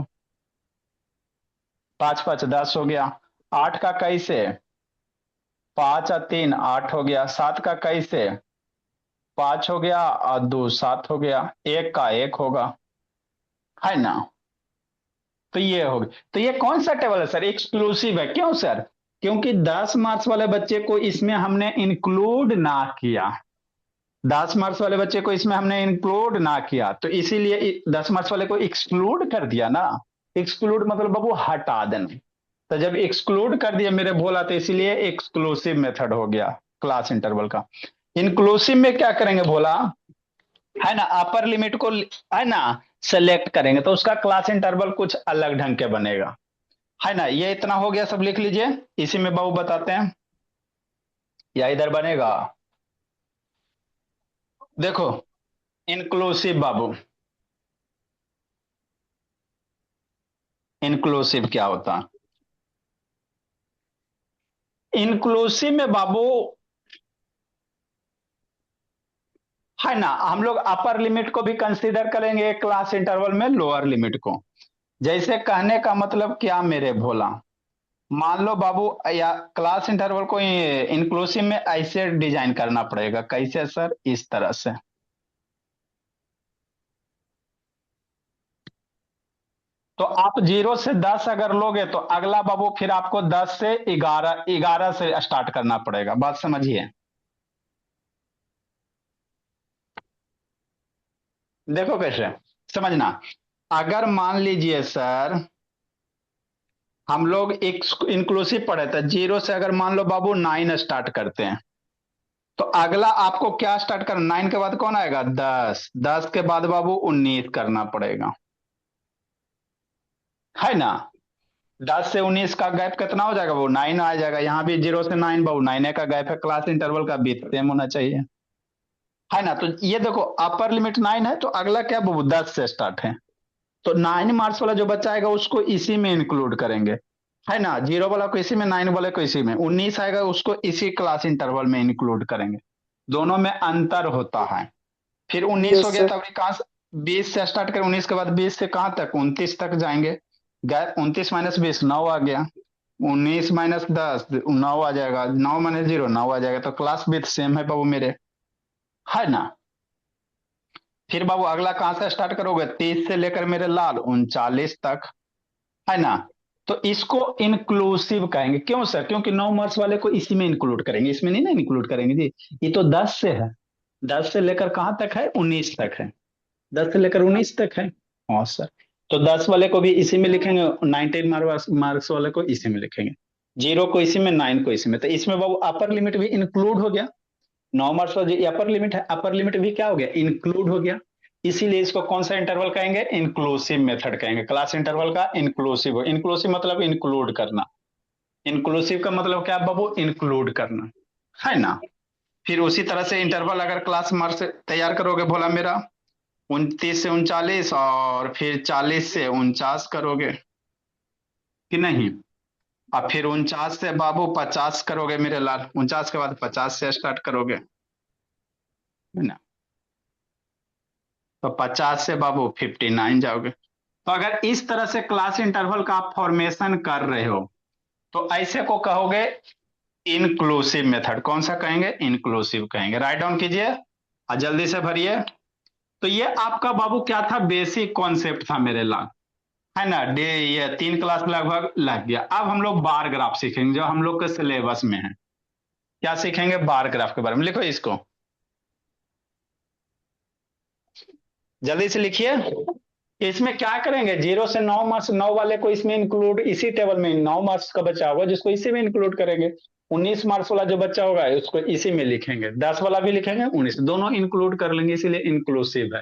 [SPEAKER 1] 5 5 10 हो गया। 8 का कैसे? 5 और 3 8 हो गया। 7 का कैसे? 5 हो गया और 2 7 हो गया। 1 का 1 होगा, है ना? तो ये हो गया। तो ये कौन सा टेबल है सर? एक्सक्लूसिव है। क्यों सर? क्योंकि 10 मार्क्स वाले बच्चे को इसमें हमने इंक्लूड ना किया। 10 मार्क्स वाले बच्चे को इसमें हमने इंक्लूड ना किया, तो इसीलिए 10 मार्क्स वाले को एक्सक्लूड कर दिया ना। एक्सक्लूड मतलब बाबू हटा देना। तो जब एक्सक्लूड कर दिया मेरे बोला, तो इसीलिए एक्सक्लूसिव मेथड हो गया क्लास इंटरवल का। इंक्लूसिव में क्या करेंगे बोला, है ना? अपर लिमिट को, है ना, सेलेक्ट करेंगे तो उसका क्लास इंटरवल कुछ अलग ढंग के बनेगा, है ना? ये इतना हो गया, सब लिख लीजिए। इसी में बाबू बताते हैं, या इधर बनेगा। देखो, इंक्लूसिव बाबू, इंक्लूसिव क्या होता है? इंक्लूसिव में बाबू, है ना, हम लोग अपर लिमिट को भी कंसीडर करेंगे क्लास इंटरवल में, लोअर लिमिट को। जैसे कहने का मतलब क्या मेरे भोला, मान लो बाबू, या क्लास इंटरवल को इंक्लूसिव में ऐसे डिजाइन करना पड़ेगा। कैसे सर? इस तरह से। तो आप 0 से 10 अगर लोगे तो अगला बाबू फिर आपको 10 से 11, 11 से स्टार्ट करना पड़ेगा। बात समझिए। देखो कैसे समझना। अगर मान लीजिए सर, हम लोग एक इंक्लूसिव पढ़े थे, 0 से अगर मान लो बाबू 9 स्टार्ट करते हैं तो अगला आपको क्या स्टार्ट करना, 9 के बाद कौन आएगा, 10, 10 के बाद बाबू 19 करना पड़ेगा, है ना। 10 से 19 का गैप कितना हो जाएगा, वो 9 आ जाएगा। यहाँ भी 0 से 9 बाबू 9 का गैप है, क्लास इंटरवल का भी सेम होना चाहिए, है ना। तो ये देखो अपर लिमिट 9 है, तो अगला क्या बाबू 10 से स्टार्ट है, तो 9 मार्क्स वाला जो बच्चा आएगा उसको इसी में इंक्लूड करेंगे, है ना। 0 वाला को इसी में, 9 वाले को इसी में, 19 आएगा उसको इसी क्लास इंटरवल में इंक्लूड करेंगे। दोनों में अंतर होता है। फिर 19 हो
[SPEAKER 3] यस
[SPEAKER 1] गया
[SPEAKER 3] सर।
[SPEAKER 1] तब कहां से, 20 से स्टार्ट करें, 19 के बाद 20 से कहां तक, 29 तक जाएंगे। 29 माइनस 20 9 आ गया, 19 माइनस 10 9 आ जाएगा, 9 माइनस 0 9 आ जाएगा, तो क्लास विथ सेम है बाबू मेरे, है ना। फिर बाबू अगला कहां से स्टार्ट करोगे, 30 से लेकर मेरे लाल 39 तक, है ना। तो इसको इंक्लूसिव कहेंगे, क्यों सर, क्योंकि 9 मार्क्स वाले को इसी में इंक्लूड करेंगे, इसमें नहीं ना इंक्लूड करेंगे जी। ये तो 10 से है, 10 से लेकर कहां तक है, 19 तक है, 10 से लेकर 19 तक है। हाँ सर, तो 10 वाले को भी इसी में लिखेंगे, 19 मार्क्स वाले को इसी में लिखेंगे, 0 को इसी में, 9 को इसी में। तो इसमें बाबू अपर लिमिट भी इंक्लूड हो गया, 9 मार्क्स वाला जो अपर लिमिट है, अपर लिमिट भी क्या हो गया, इंक्लूड हो गया। इसीलिए इसको कौन सा इंटरवल कहेंगे, इंक्लूसिव मेथड कहेंगे, क्लास इंटरवल का इंक्लूसिव। इंक्लूसिव मतलब इंक्लूड करना, इंक्लूसिव का मतलब क्या बाबू, इंक्लूड करना, है ना। फिर उसी तरह से इंटरवल अगर क्लास मार्क्स तैयार करोगे, बोला मेरा 29 से 39, और फिर 40 से 49 करोगे कि नहीं। अब फिर 49 से बाबू 50 करोगे मेरे लाल, 49 के बाद 50 से स्टार्ट करोगे, है ना। तो 50 से बाबू 59 जाओगे। तो अगर इस तरह से क्लास इंटरवल का आप फॉर्मेशन कर रहे हो तो ऐसे को कहोगे इंक्लूसिव मेथड। कौन सा कहेंगे, इंक्लूसिव कहेंगे। राइट डाउन कीजिए और जल्दी से भरिए। तो ये आपका बाबू क्या था, बेसिक कॉन्सेप्ट था मेरे लाल, है ना। ये 3 क्लास लगभग लग गया। अब हम लोग बार ग्राफ सीखेंगे जो हम लोग के सिलेबस में है। क्या सीखेंगे, बार ग्राफ के बारे में। लिखो इसको, जल्दी से लिखिए। इसमें क्या करेंगे, 0 से 9 मार्क्स, 9 वाले को इसमें इंक्लूड, इसी टेबल में 9 मार्क्स का बच्चा होगा जिसको इसी में इंक्लूड करेंगे। 19 मार्क्स वाला जो बच्चा होगा उसको इसी में लिखेंगे, 10 वाला भी लिखेंगे, 19 दोनों इंक्लूड कर लेंगे, इसीलिए इंक्लूसिव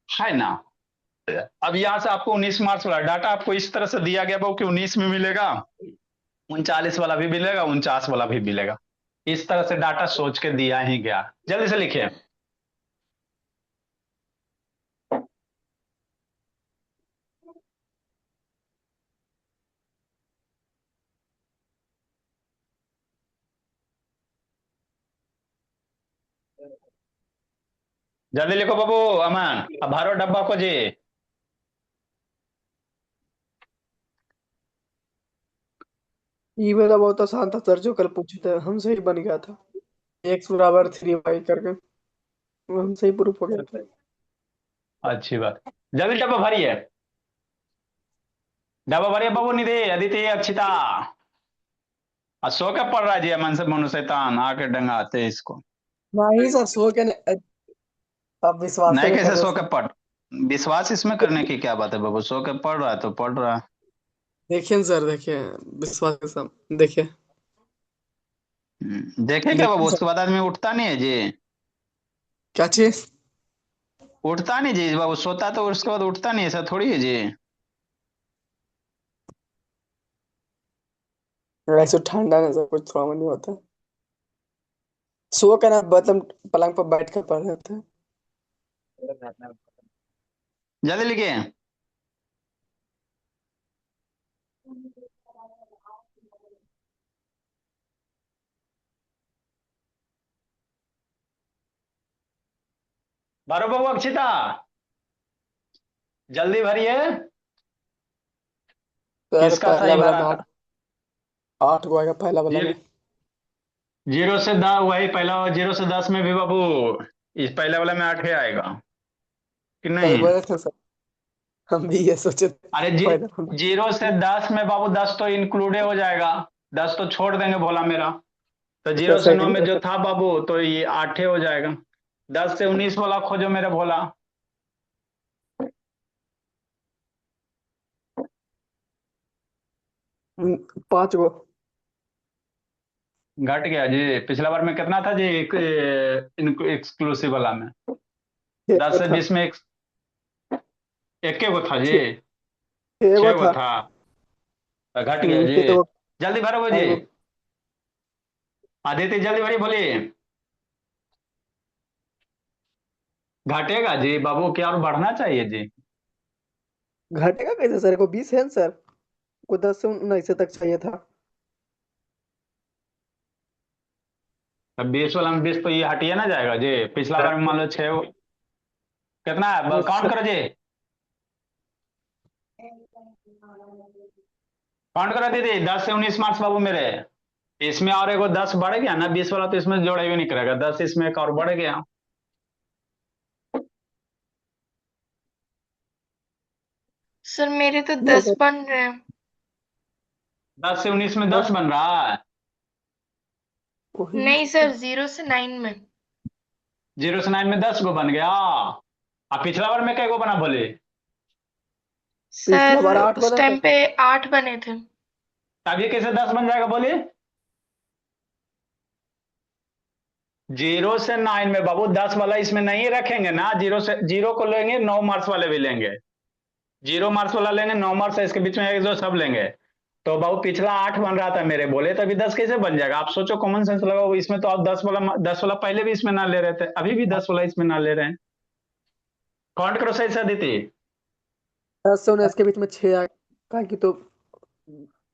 [SPEAKER 1] है ना। अब यहां से आपको 19 मार्क्स वाला डाटा आपको इस तरह से दिया गया बाबू कि 19 में मिलेगा, 39 वाला भी मिलेगा, 49 वाला भी मिलेगा। इस तरह से डाटा सोच के दिया ही गया। जल्दी से लिखिए। जल्दी लिखो बाबू, अमन अब भरो डब्बा को जी।
[SPEAKER 3] ये मेरा बहुत आसान था सर, जो कल पूछे थे हमसे ही बन गया था। एक्स बराबर 3y करके वो हमसे ही प्रूफ हो गया था।
[SPEAKER 1] अच्छी बात, जल्दी डब्बा भरिए, डब्बा भरिए बाबू। निधि, अदिति, अक्षिता, सो के पढ़ रहा है जी अमन से, मनु शैतान आके डंगाते इसको।
[SPEAKER 3] नहीं सर, सो के अब विश्वास
[SPEAKER 1] नहीं
[SPEAKER 3] नहीं कर
[SPEAKER 1] कैसे
[SPEAKER 3] रहे
[SPEAKER 1] सो के
[SPEAKER 3] सर।
[SPEAKER 1] पढ़, विश्वास इसमें करने की क्या बात है बाबू, सो के पढ़ रहा है तो पढ़ रहा है।
[SPEAKER 3] देखिए न सर, देखिए विश्वास के साथ देखिए।
[SPEAKER 1] देखे क्या
[SPEAKER 3] देखिए
[SPEAKER 1] बाबू,
[SPEAKER 3] सर।
[SPEAKER 1] उसके बाद आदमी उठता नहीं है जी,
[SPEAKER 3] क्या चीज?
[SPEAKER 1] उठता नहीं जी बाबू, सोता तो उसके बाद उठता नहीं, ऐसा थोड़ी है जी।
[SPEAKER 3] ऐसे ठंडा में सर कुछ थोड़ा नहीं होता। सो के ना मतलब पलंग पर बैठ कर पढ़ रहे थे।
[SPEAKER 1] जल्दी लिखिए। भरो बाबू अक्षिता, जल्दी भरिए।
[SPEAKER 3] सर
[SPEAKER 1] किसका
[SPEAKER 3] पहला
[SPEAKER 1] सही
[SPEAKER 3] वाला
[SPEAKER 1] भरा
[SPEAKER 3] में
[SPEAKER 1] था,
[SPEAKER 3] 8 को आएगा, पहला वाला में।
[SPEAKER 1] 0 से 10 वही पहला, 0 से 10 में भी बाबू इस पहले वाले में 8 ही आएगा कि
[SPEAKER 3] सही
[SPEAKER 1] नहीं।
[SPEAKER 3] बोले थे सर, हम भी ये सोचे थे
[SPEAKER 1] अरे
[SPEAKER 3] पहला वाला।
[SPEAKER 1] 0 से 10 में बाबू 10 तो इंक्लूड हो जाएगा, 10 तो छोड़ देंगे भोला मेरा। तो
[SPEAKER 3] क्या
[SPEAKER 1] 0 से 9
[SPEAKER 3] सेकंड
[SPEAKER 1] में
[SPEAKER 3] में
[SPEAKER 1] जो
[SPEAKER 3] सर?
[SPEAKER 1] था बाबू तो ये 8 हो जाएगा। 10 से 19 वाला खोजो मेरे भोला।
[SPEAKER 3] पांच गो।
[SPEAKER 1] घट गया जी। पिछला बार में कितना था जी? इनको एक्सक्लूसिव वाला में
[SPEAKER 3] छह
[SPEAKER 1] 10
[SPEAKER 3] गो
[SPEAKER 1] से
[SPEAKER 3] था।
[SPEAKER 1] 20 में एक गो था जी।
[SPEAKER 3] छह छह गो
[SPEAKER 1] 6 गो
[SPEAKER 3] था।
[SPEAKER 1] था तो घट गया जी।
[SPEAKER 3] छह गो।
[SPEAKER 1] जल्दी भरो जी।
[SPEAKER 3] पाँच गो।
[SPEAKER 1] आदित्य जल्दी भरी बोलिए। घटेगा जी बाबू, क्या और बढ़ना चाहिए जी?
[SPEAKER 3] घटेगा कैसे सर? को 20 है ना सर, को 10 से 19 तक चाहिए था।
[SPEAKER 1] तब 20 वाला में 20 तो ये हटिए ना जाएगा जी। पिछला बार में मान लो 6। कितना है काउंट
[SPEAKER 3] सर
[SPEAKER 1] करो जी। काउंट करो दीदी। 10 से 19 मार्क्स बाबू मेरे। इसमें और एगो 10 बढ़ गया ना, 20 वाला तो इसमें जोड़े भी नहीं करेगा। 10 इसमें एक और बढ़ गया।
[SPEAKER 5] सर मेरे तो
[SPEAKER 3] नहीं
[SPEAKER 5] 10
[SPEAKER 3] सर।
[SPEAKER 5] बन रहे हैं।
[SPEAKER 1] 10 से 19 में 10
[SPEAKER 3] हाँ,
[SPEAKER 1] बन रहा है।
[SPEAKER 3] वही
[SPEAKER 5] नहीं सर, 0 से 9 में।
[SPEAKER 1] 0 से 9 में 10 गो बन गया। अब पिछला बार में कै गो बना बोले?
[SPEAKER 3] पिछला
[SPEAKER 5] सर
[SPEAKER 3] बार 8
[SPEAKER 5] उस
[SPEAKER 3] बना था।
[SPEAKER 5] टाइम पे 8 बने थे।
[SPEAKER 1] अब ये कैसे 10 बन जाएगा बोलिए? 0 से 9 में बाबू 10 वाला इसमें नहीं रखेंगे ना। 0 को लेंगे, 9 मार्क्स वाले भी लेंगे। 0 मार्क्स वाला लेंगे, 9 मार्क्स है इसके बीच में एक दो सब लेंगे। तो बाबू पिछला 8 बन रहा था मेरे बोले, तो अभी 10 कैसे बन जाएगा? आप सोचो, कॉमन सेंस लगाओ। इसमें तो आप 10 वाला पहले भी इसमें ना ले रहे थे, अभी भी 10 वाला इसमें ना ले रहे हैं। काउंट करो सही से अदिति।
[SPEAKER 3] 10 से 19 के बीच में 6 आ ताकि तो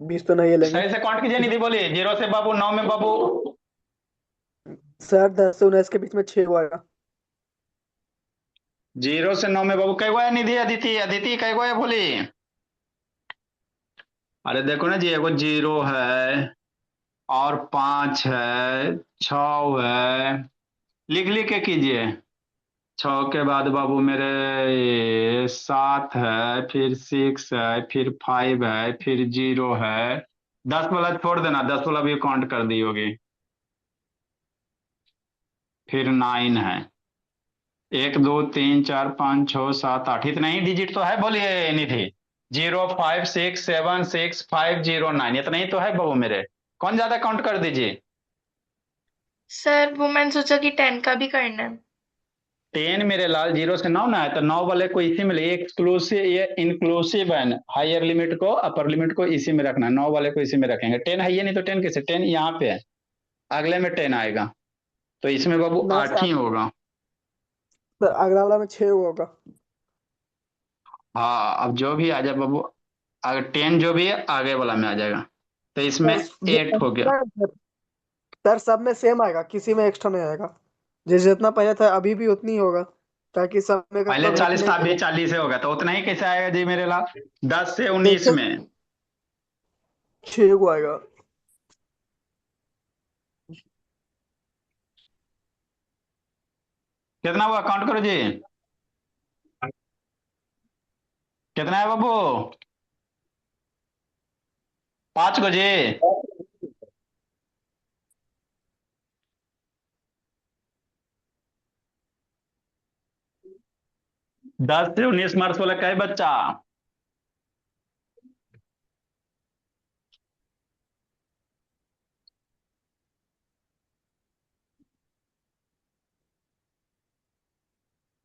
[SPEAKER 3] 20 तो नहीं लेंगे।
[SPEAKER 1] सही से काउंट कीजिए निधि, बोलिए। 0 से बाबू 9 में बाबू।
[SPEAKER 3] सर 10 से 19 के बीच में 6 गो आएगा।
[SPEAKER 1] 0 से 9 में बाबू कई गो है निधि? अदिति अदिति कई गो है बोली? अरे देखो ना जी, एगो 0 है और 5 है, 6 है। लिख लिख के कीजिए। 6 के बाद बाबू मेरे 7 है, फिर 6 है, फिर 5 है, फिर 0 है। 10 वाला छोड़ देना, 10 वाला भी काउंट कर दी होगी। फिर 9 है। 1 2 3 4 5 6 7 8, इतना ही डिजिट तो है बोलिए निधि। 0 5 6 7 6 5 0 9, इतना ही तो है बाबू मेरे। कौन ज्यादा काउंट कर दीजिए?
[SPEAKER 5] सर वो मैंने सोचा कि 10 का भी करना है।
[SPEAKER 1] 10 मेरे लाल। 0 से 9 ना है तो 9 वाले को इसी में ले। एक्सक्लूसिव, ये इंक्लूसिव है। हायर लिमिट को अपर लिमिट को इसी में रखना है। 9 वाले को इसी में रखेंगे। 10 है ये, नहीं तो 10 कैसे? 10 यहाँ पे है, अगले में 10 आएगा, तो इसमें बाबू
[SPEAKER 3] 9 से
[SPEAKER 1] 8 ही होगा।
[SPEAKER 3] सर अगला वाला में 6 गो होगा।
[SPEAKER 1] हाँ, अब जो भी आ जाए बाबू, अगर 10 जो भी है आगे वाला में आ जाएगा, तो इसमें
[SPEAKER 3] सर ये
[SPEAKER 1] 8 हो गया।
[SPEAKER 3] सर सब में सेम आएगा, किसी में एक्स्ट्रा नहीं आएगा। जितना पहले था अभी भी उतनी ही होगा, ताकि सब में का
[SPEAKER 1] पहले
[SPEAKER 3] सब
[SPEAKER 1] 40
[SPEAKER 3] इतने
[SPEAKER 1] था, अभी 40 से होगा, तो उतना ही कैसे आएगा जी मेरे लाल? 10 से 19
[SPEAKER 3] देखिए
[SPEAKER 1] में
[SPEAKER 3] 6 गो आएगा।
[SPEAKER 1] कितना हुआ? काउंट करो जी। कितना है बाबू? 5 को जी। 10 से 19 मार्क्स वाला का है बच्चा?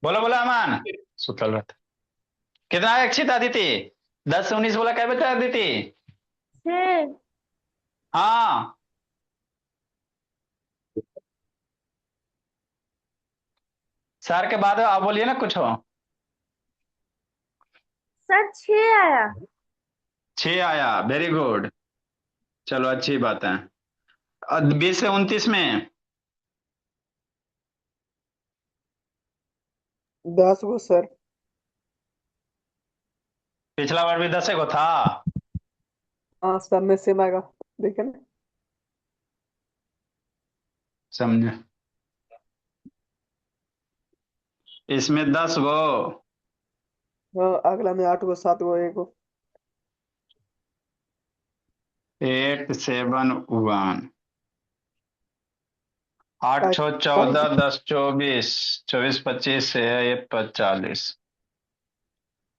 [SPEAKER 1] बोलो बोलो अमान। सुतल रहता। कितना है अक्षित अदिति? 10 से 19 बोला, क्या बच्चा अदिति?
[SPEAKER 5] सर
[SPEAKER 1] हाँ। सर के बाद आप बोलिए ना कुछ हो।
[SPEAKER 5] सर 6 आया।
[SPEAKER 1] 6 आया, वेरी गुड। चलो अच्छी बात है। 20 से 29 में
[SPEAKER 3] 10 गो सर।
[SPEAKER 1] पिछला बार भी 10 को था।
[SPEAKER 3] हाँ सब में सेम आएगा, देखिए ना।
[SPEAKER 1] समझे? इसमें 10 गो।
[SPEAKER 3] हाँ अगला में 8 गो 7 गो 1 गो।
[SPEAKER 1] 8 7 1, 8
[SPEAKER 3] ताकि
[SPEAKER 1] 6 14 10 24, 24 25 से है ये 45।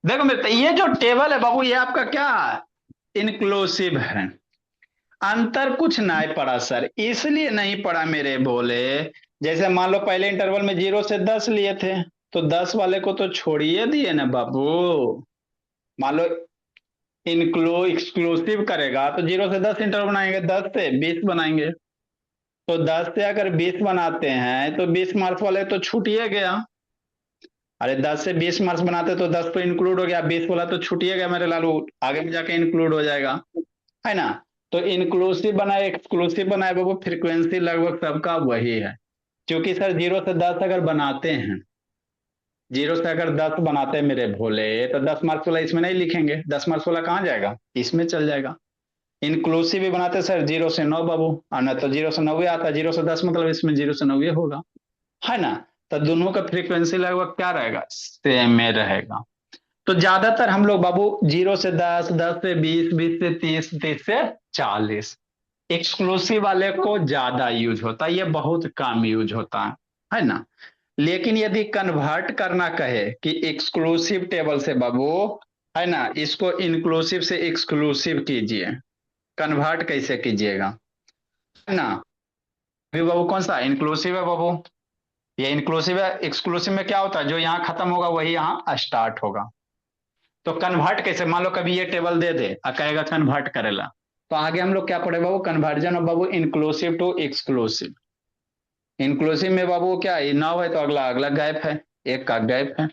[SPEAKER 1] देखो मेरे, ये जो टेबल है बाबू, ये आपका क्या है? इंक्लूसिव है। अंतर कुछ नहीं पड़ा सर, इसलिए नहीं पड़ा मेरे बोले। जैसे मान लो पहले इंटरवल में 0 से 10 लिए थे, तो 10 वाले को तो छोड़िए दिए ना बाबू। मान लो एक्सक्लूसिव करेगा तो 0 से 10 इंटरवल बनाएंगे, 10 से 20 बनाएंगे। तो 10 से अगर 20 बनाते हैं तो 20 मार्क्स वाले तो छूटिए गया। अरे 10 से 20 मार्क्स बनाते तो 10 तो इंक्लूड हो गया, 20 वाला तो छूटिए गया मेरे लालू, आगे में जाके इंक्लूड हो जाएगा, है ना। तो इंक्लूसिव बनाए एक्सक्लूसिव बनाए बाबू, फ्रीक्वेंसी लगभग सबका वही है। क्योंकि सर 0 से 10 अगर बनाते हैं, 0 से अगर 10 बनाते हैं मेरे भोले, तो 10 मार्क्स वाला इसमें नहीं लिखेंगे, 10 मार्क्स वाला कहाँ जाएगा, इसमें चल जाएगा। इंक्लूसिव भी बनाते सर 0 से 9 बाबू, और ना तो 0 से 90 आता, 0 से 10 मतलब इसमें 0 से 90 होगा, है ना। तो दोनों का फ्रीक्वेंसी लगभग क्या रहेगा, सेम में रहेगा। तो ज्यादातर हम लोग बाबू 0 से 10, 10 से 20, 20 से 30, 30 से 40, एक्सक्लूसिव वाले को ज्यादा यूज होता है, ये बहुत कम यूज होता है ना। लेकिन यदि कन्वर्ट करना कहे कि एक्सक्लूसिव टेबल से बाबू, है ना, इसको इंक्लूसिव से एक्सक्लूसिव कीजिए, कन्वर्ट कैसे कीजिएगा, है ना। अभी बाबू कौन सा इंक्लूसिव है बाबू, ये इंक्लूसिव है। एक्सक्लूसिव में क्या होता है, जो यहाँ खत्म होगा वही यहाँ स्टार्ट होगा। तो कन्वर्ट कैसे, मान लो कभी ये टेबल दे दे और कहेगा कन्वर्ट करेला, तो आगे हम लोग क्या पढ़े बाबू, कन्वर्जन ऑफ बाबू इंक्लूसिव टू एक्सक्लूसिव। इंक्लूसिव में बाबू क्या है, 9 है तो अगला अगला गैप है, एक का गैप है,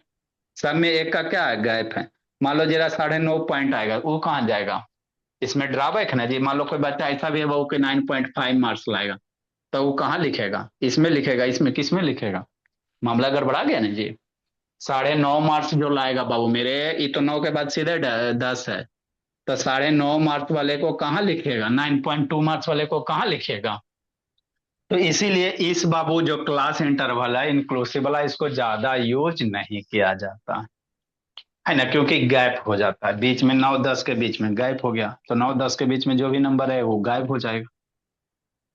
[SPEAKER 1] सब में एक का क्या है, गैप है। मान लो जरा 9.5 पॉइंट आएगा, वो कहाँ जाएगा, इसमें ड्रॉबैक है ना जी। मान लो कोई बच्चा ऐसा भी है बाबू कि 9.5 मार्क्स लाएगा, तो वो कहाँ लिखेगा, इसमें लिखेगा, इसमें किस में लिखेगा, मामला गड़बड़ा गया ना जी। 9.5 मार्क्स जो लाएगा बाबू मेरे, ये तो 9 के बाद सीधे 10 है, तो 9.5 मार्क्स वाले को कहाँ लिखेगा, 9.2 मार्क्स वाले को कहाँ लिखेगा। तो इसीलिए इस बाबू जो क्लास इंटरवल है इंक्लूसिव वाला, इसको ज्यादा यूज नहीं किया जाता है ना, क्योंकि गैप हो जाता है बीच में, 9-10 के बीच में गैप हो गया, तो 9-10 के बीच में जो भी नंबर है वो गायब हो जाएगा।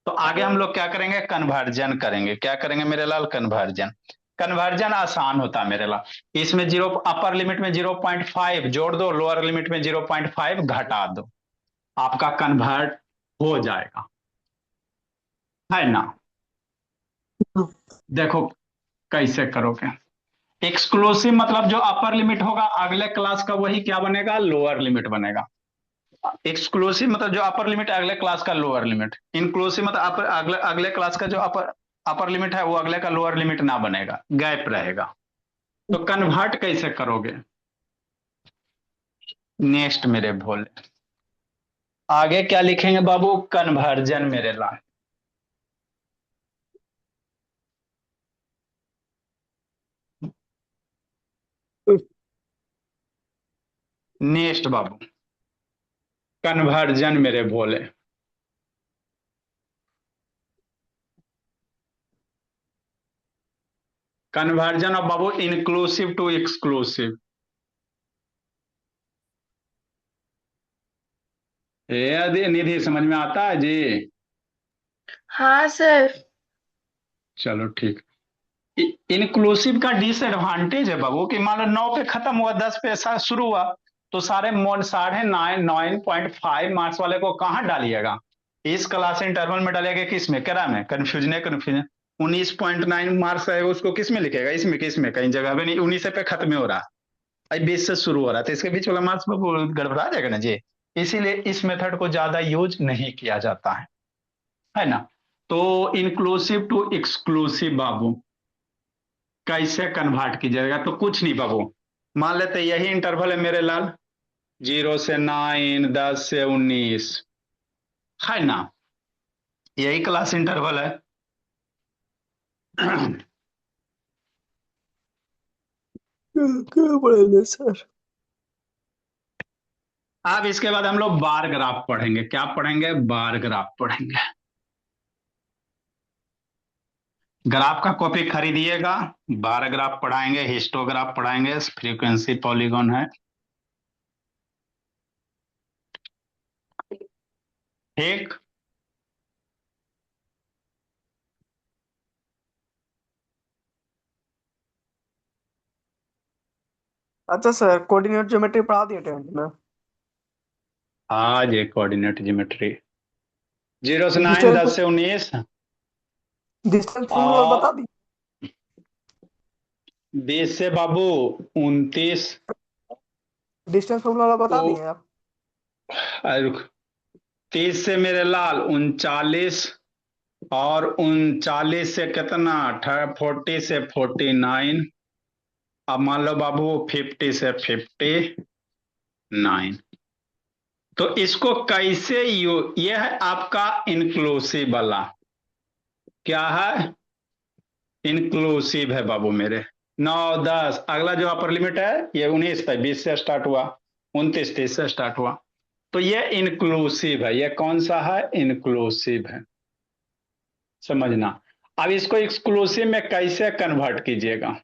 [SPEAKER 1] तो आगे हम लोग क्या करेंगे, कन्वर्जन करेंगे, क्या करेंगे मेरे लाल, कन्वर्जन। कन्वर्जन आसान होता है मेरे लाल, इसमें 0 अपर लिमिट में 0.5 जोड़ दो, लोअर लिमिट में 0.5 घटा दो, आपका कन्वर्ट हो जाएगा, है ना। देखो कैसे करोगे, एक्सक्लूसिव मतलब जो अपर लिमिट होगा अगले क्लास का वही क्या बनेगा, लोअर लिमिट बनेगा। एक्सक्लूसिव मतलब जो अपर लिमिट है अगले क्लास का लोअर लिमिट, इंक्लूसिव मतलब अगले अगले क्लास का जो अपर अपर लिमिट है वो अगले का लोअर लिमिट ना बनेगा, गैप रहेगा। तो कन्वर्ट कैसे करोगे, नेक्स्ट मेरे भोले, आगे क्या लिखेंगे बाबू, कन्वर्जन मेरे लाल। नेक्स्ट बाबू कन्वर्जन मेरे भोले, कन्वर्जन ऑफ बाबू इंक्लूसिव टू एक्सक्लूसिव। ये निधि समझ में आता है जी,
[SPEAKER 5] हाँ सर।
[SPEAKER 1] चलो ठीक। इंक्लूसिव का डिसएडवांटेज है बाबू कि मान लो 9 पे खत्म हुआ, 10 पे ऐसा शुरू हुआ, तो साढ़े 9.5 मार्क्स वाले को कहाँ डालिएगा, इस क्लास इंटरवल में डालिएगा, किस में, करा में, कंफ्यूजन है कंफ्यूजन। 19.9 मार्क्स है उसको किस में लिखेगा, इसमें किसमें, कहीं जगह पे नहीं, 19 पे खत्म हो रहा है, 20 से शुरू हो रहा है, तो इसके बीच वाला मार्क्स बाबू गड़बड़ा जाएगा ना जी। इसीलिए इस मेथड को ज्यादा यूज नहीं किया जाता है ना। तो इंक्लूसिव टू एक्सक्लूसिव बाबू कैसे कन्वर्ट कीजिएगा, तो कुछ नहीं बाबू, मान लेते यही इंटरवल है मेरे लाल, 0 से 9, 10 से 19, है ना, यही क्लास इंटरवल है।
[SPEAKER 3] क्या पढ़ेंगे सर?
[SPEAKER 1] अब इसके बाद हम लोग बार ग्राफ पढ़ेंगे, क्या पढ़ेंगे, बार ग्राफ पढ़ेंगे। ग्राफ का कॉपी खरीदिएगा, बार ग्राफ पढ़ाएंगे, हिस्टोग्राफ पढ़ाएंगे, फ्रीक्वेंसी पॉलीगॉन है, ठीक।
[SPEAKER 3] अच्छा सर, कोऑर्डिनेट ज्योमेट्री पढ़ा दिए 10th में?
[SPEAKER 1] आज ये कोऑर्डिनेट ज्योमेट्री 0 से 9,
[SPEAKER 3] डिस्टेंस
[SPEAKER 1] 10 से 19
[SPEAKER 3] डिस्टेंस फॉर्मूला
[SPEAKER 1] और
[SPEAKER 3] बता दी।
[SPEAKER 1] 20 से बाबू 29
[SPEAKER 3] डिस्टेंस फॉर्मूला बता
[SPEAKER 1] तो
[SPEAKER 3] दिए आप।
[SPEAKER 1] 30 से मेरे लाल 39 और 39 से कितना 40 से 49। अब मान लो बाबू 50 से 59। तो इसको कैसे यह है आपका इंक्लूसिव वाला, क्या है इंक्लूसिव है बाबू मेरे। 9 10 अगला जो अपर लिमिट है ये 19 था, 20 से स्टार्ट हुआ, 29 30 से स्टार्ट हुआ। तो ये इंक्लूसिव है, ये कौन सा है इंक्लूसिव है, समझना। अब इसको एक्सक्लूसिव में कैसे कन्वर्ट कीजिएगा,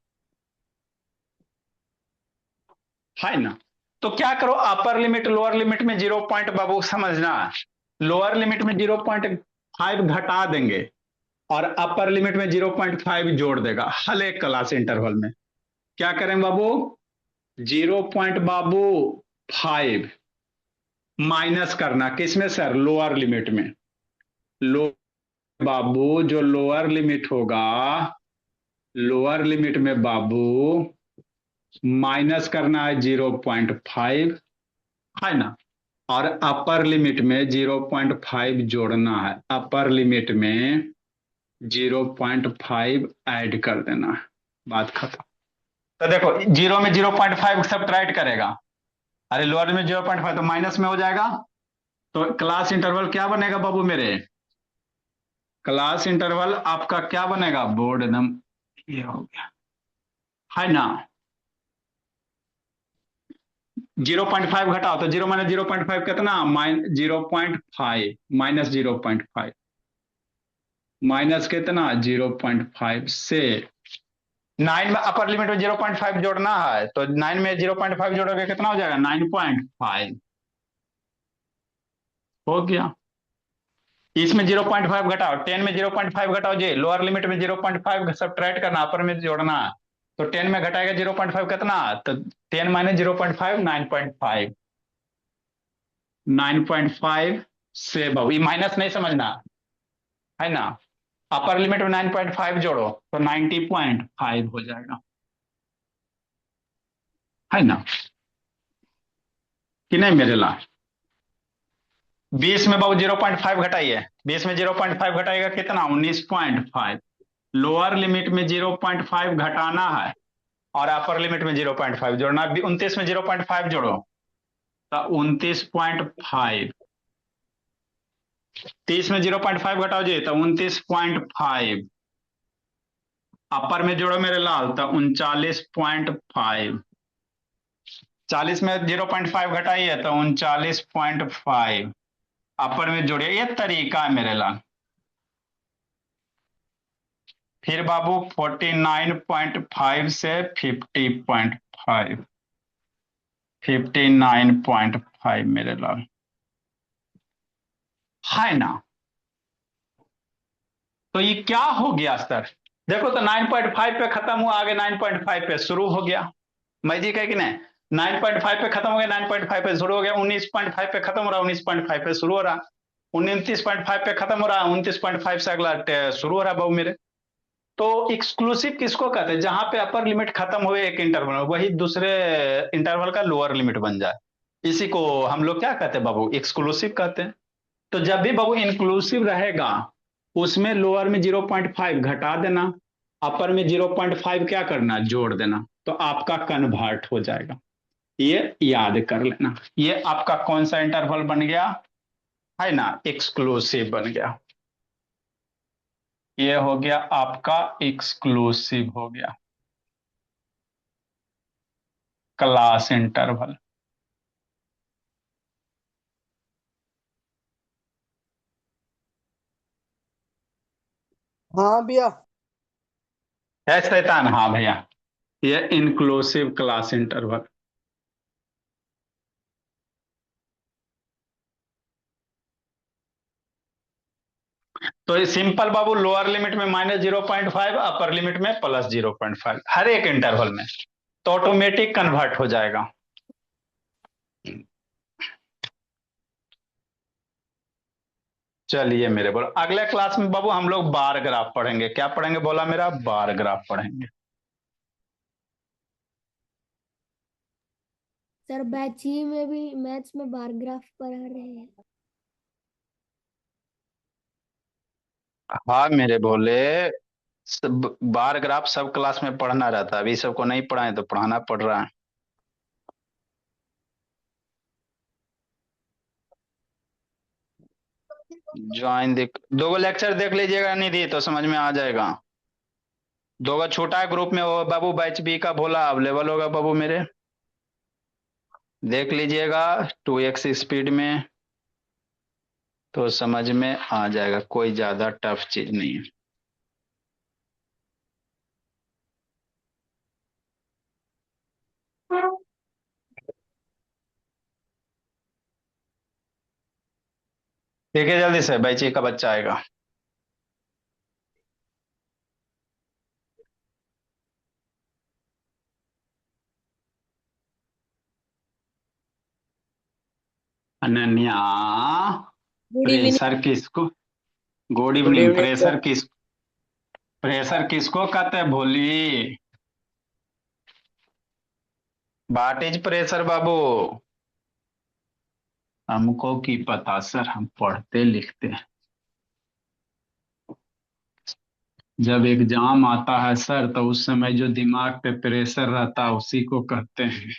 [SPEAKER 1] है ना। तो क्या करो, अपर लिमिट लोअर लिमिट में 0 पॉइंट बाबू समझना, लोअर लिमिट में 0.5 घटा देंगे और अपर लिमिट में 0.5 जोड़ देगा हर एक क्लास इंटरवल में। क्या करें बाबू 0 पॉइंट बाबू 5 माइनस करना किसमें सर, लोअर लिमिट में। लो बाबू जो लोअर लिमिट होगा, लोअर लिमिट में बाबू माइनस करना है 0.5, है ना। और अपर लिमिट में 0.5 जोड़ना है, अपर लिमिट में 0.5 ऐड कर देना है, बात खत्म। तो देखो 0 में 0.5 सब्ट्रैक्ट करेगा, अरे लोअर में 0.5 तो माइनस में हो जाएगा। तो क्लास इंटरवल क्या बनेगा बाबू मेरे, क्लास इंटरवल आपका क्या बनेगा, बोर्ड एकदम ये हो गया, है ना। 0.5 घटाओ तो 0 माइनस 0.5 कितना, 0.5 माइनस 0.5 माइनस कितना 0.5 से 9 में अपर लिमिट में 0.5 जोड़ना है, तो 9 में 0.5 जोड़ोगे कितना हो जाएगा 9.5 हो गया। इसमें 0.5 घटाओ, 10 में 0.5 घटाओ जी, लोअर लिमिट में 0.5 सब्ट्रैक्ट करना, अपर में जोड़ना। तो 10 में घटाएगा 0.5 कितना, तो 10 माइनस 0.5 9.5, 9.5 से बाबू ये माइनस नहीं समझना, है ना। अपर लिमिट में 9.5 जोड़ो तो 90.5 हो जाएगा, है ना कि नहीं मेरे लाल। 20 में बाबू 0.5 घटाइए, 20 में 0.5 घटाइएगा कितना 19.5। लोअर लिमिट में 0.5 घटाना है और अपर लिमिट में 0.5 जोड़ना। 29 में 0.5 जोड़ो तो 29.5। 30 में 0.5 घटाओ जी तो 29.5। अपर में जोड़ो मेरे लाल तो 39.5। 40 में 0.5 घटाइए तो 39.5। अपर में जोड़िए, ये तरीका है मेरे लाल। फिर बाबू 49.5 से 50.5, 59.5 मेरे लाल, है ना। तो ये क्या हो गया सर, देखो तो 9.5 पे खत्म हुआ, आगे 9.5 पे शुरू हो गया। मैं जी कह कि नहीं, 9.5 पे खत्म हो गया, 9.5 पे शुरू हो गया, 19.5 पे खत्म हो रहा, 19.5 पे शुरू हो रहा, 29.5 पे खत्म हो रहा, 29.5 से अगला शुरू हो रहा बाबू मेरे। तो एक्सक्लूसिव किसको कहते हैं, जहां पे अपर लिमिट खत्म हुए एक इंटरवल में, वही दूसरे इंटरवल का लोअर लिमिट बन जाए, इसी को हम लोग क्या कहते हैं बाबू, एक्सक्लूसिव कहते हैं। तो जब भी बाबू इंक्लूसिव रहेगा उसमें लोअर में 0.5 घटा देना, अपर में 0.5 क्या करना जोड़ देना, तो आपका कन्वर्ट हो जाएगा। ये याद कर लेना, ये आपका कौन सा इंटरवल बन गया, है ना, एक्सक्लूसिव बन गया। ये हो गया आपका एक्सक्लूसिव हो गया क्लास इंटरवल।
[SPEAKER 3] हाँ भैया।
[SPEAKER 1] है शैतान, हाँ भैया, ये इंक्लूसिव क्लास इंटरवल। तो ये सिंपल बाबू, लोअर लिमिट में -0.5, अपर लिमिट में +0.5 हर एक इंटरवल में, तो ऑटोमेटिक कन्वर्ट हो जाएगा। चलिए मेरे बोलो, अगले क्लास में बाबू हम लोग बार ग्राफ पढ़ेंगे। क्या पढ़ेंगे बोला मेरा? बार ग्राफ पढ़ेंगे।
[SPEAKER 6] सर बैच ही में भी मैथ्स में बार ग्राफ पढ़ा रहे हैं।
[SPEAKER 1] हाँ मेरे भोले, सब बार ग्राफ सब क्लास में पढ़ना रहता है, अभी सबको नहीं पढ़ाए तो पढ़ाना पड़ रहा है। ज्वाइन देख, दो लेक्चर देख लीजिएगा निधि तो समझ में आ जाएगा। दो छोटा ग्रुप में हो बाबू, बैच बी का भोला अवेलेबल होगा बाबू मेरे, देख लीजिएगा 2x स्पीड में तो समझ में आ जाएगा, कोई ज्यादा टफ चीज नहीं है। देखिए जल्दी से, बैची का बच्चा आएगा। Ananya,
[SPEAKER 6] good evening.
[SPEAKER 1] प्रेशर किसको, good
[SPEAKER 3] good
[SPEAKER 1] evening,
[SPEAKER 3] evening sir.
[SPEAKER 1] Pressure किसको कहते हैं भोली? व्हाट इज प्रेशर बाबू? हमको की पता सर, हम पढ़ते लिखते हैं। जब एग्जाम आता है सर तो उस समय जो दिमाग पे प्रेशर रहता है उसी को कहते हैं।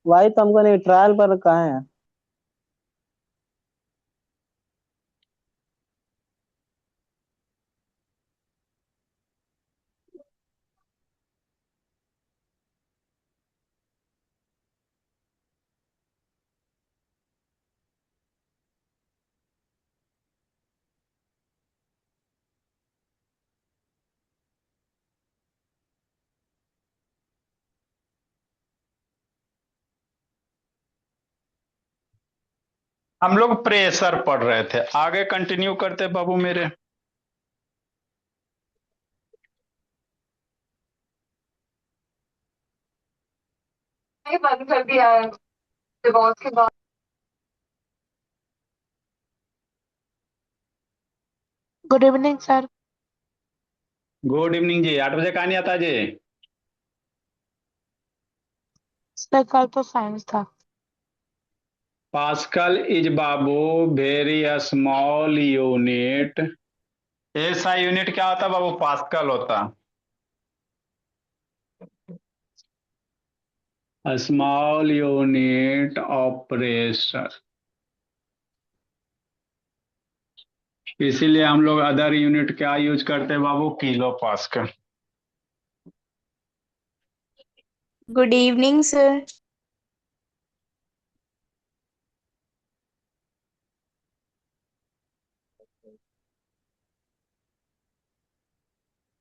[SPEAKER 7] भाई तुमको नहीं ट्रायल पर कहाँ है?
[SPEAKER 1] हम लोग प्रेशर पढ़ रहे थे, आगे कंटिन्यू करते बाबू मेरे।
[SPEAKER 8] ये बंद कर दिया है डिवोर्स के बाद। Good evening sir.
[SPEAKER 1] Good evening जी, 8 बजे कहाँ नहीं आता जी?
[SPEAKER 8] सर कल तो साइंस था।
[SPEAKER 1] Pascal is Babu very small unit. ऐसा यूनिट क्या होता है बाबू? पास्कल होता है, स्मॉल यूनिट ऑफ प्रेशर। इसीलिए हम लोग अदर यूनिट क्या यूज करते हैं बाबू? Kilo pascal.
[SPEAKER 5] Good evening sir.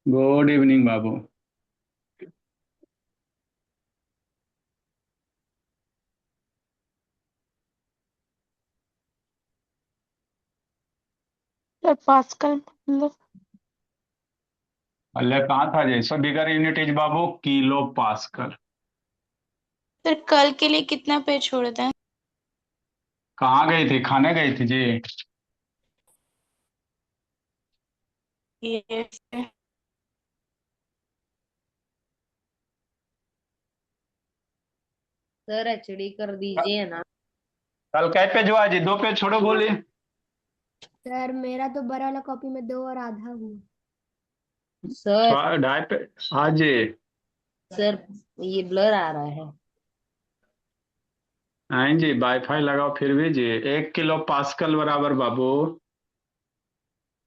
[SPEAKER 1] Good evening बाबू।
[SPEAKER 8] सर पास्कल मतलब
[SPEAKER 1] अल्ले कहाँ था जी? सो बिगर यूनिट इज बाबू किलो पास्कल।
[SPEAKER 5] सर कल के लिए कितना पेज छोड़ता है?
[SPEAKER 1] कहाँ गई थी? खाने गई थी जी?
[SPEAKER 5] ये
[SPEAKER 9] सर एचडी कर दीजिए ना।
[SPEAKER 1] कल कै पेज हुआ जी? 2 पेज छोड़ो बोली।
[SPEAKER 6] सर मेरा तो बड़ा वाला कॉपी में 2 और आधा हुआ।
[SPEAKER 9] सर
[SPEAKER 1] 2.5 पेज हाँ जी।
[SPEAKER 9] सर ये ब्लर आ रहा है।
[SPEAKER 1] नहीं जी, वाईफाई लगाओ फिर भी जी। 1 किलो पास्कल बराबर बाबू,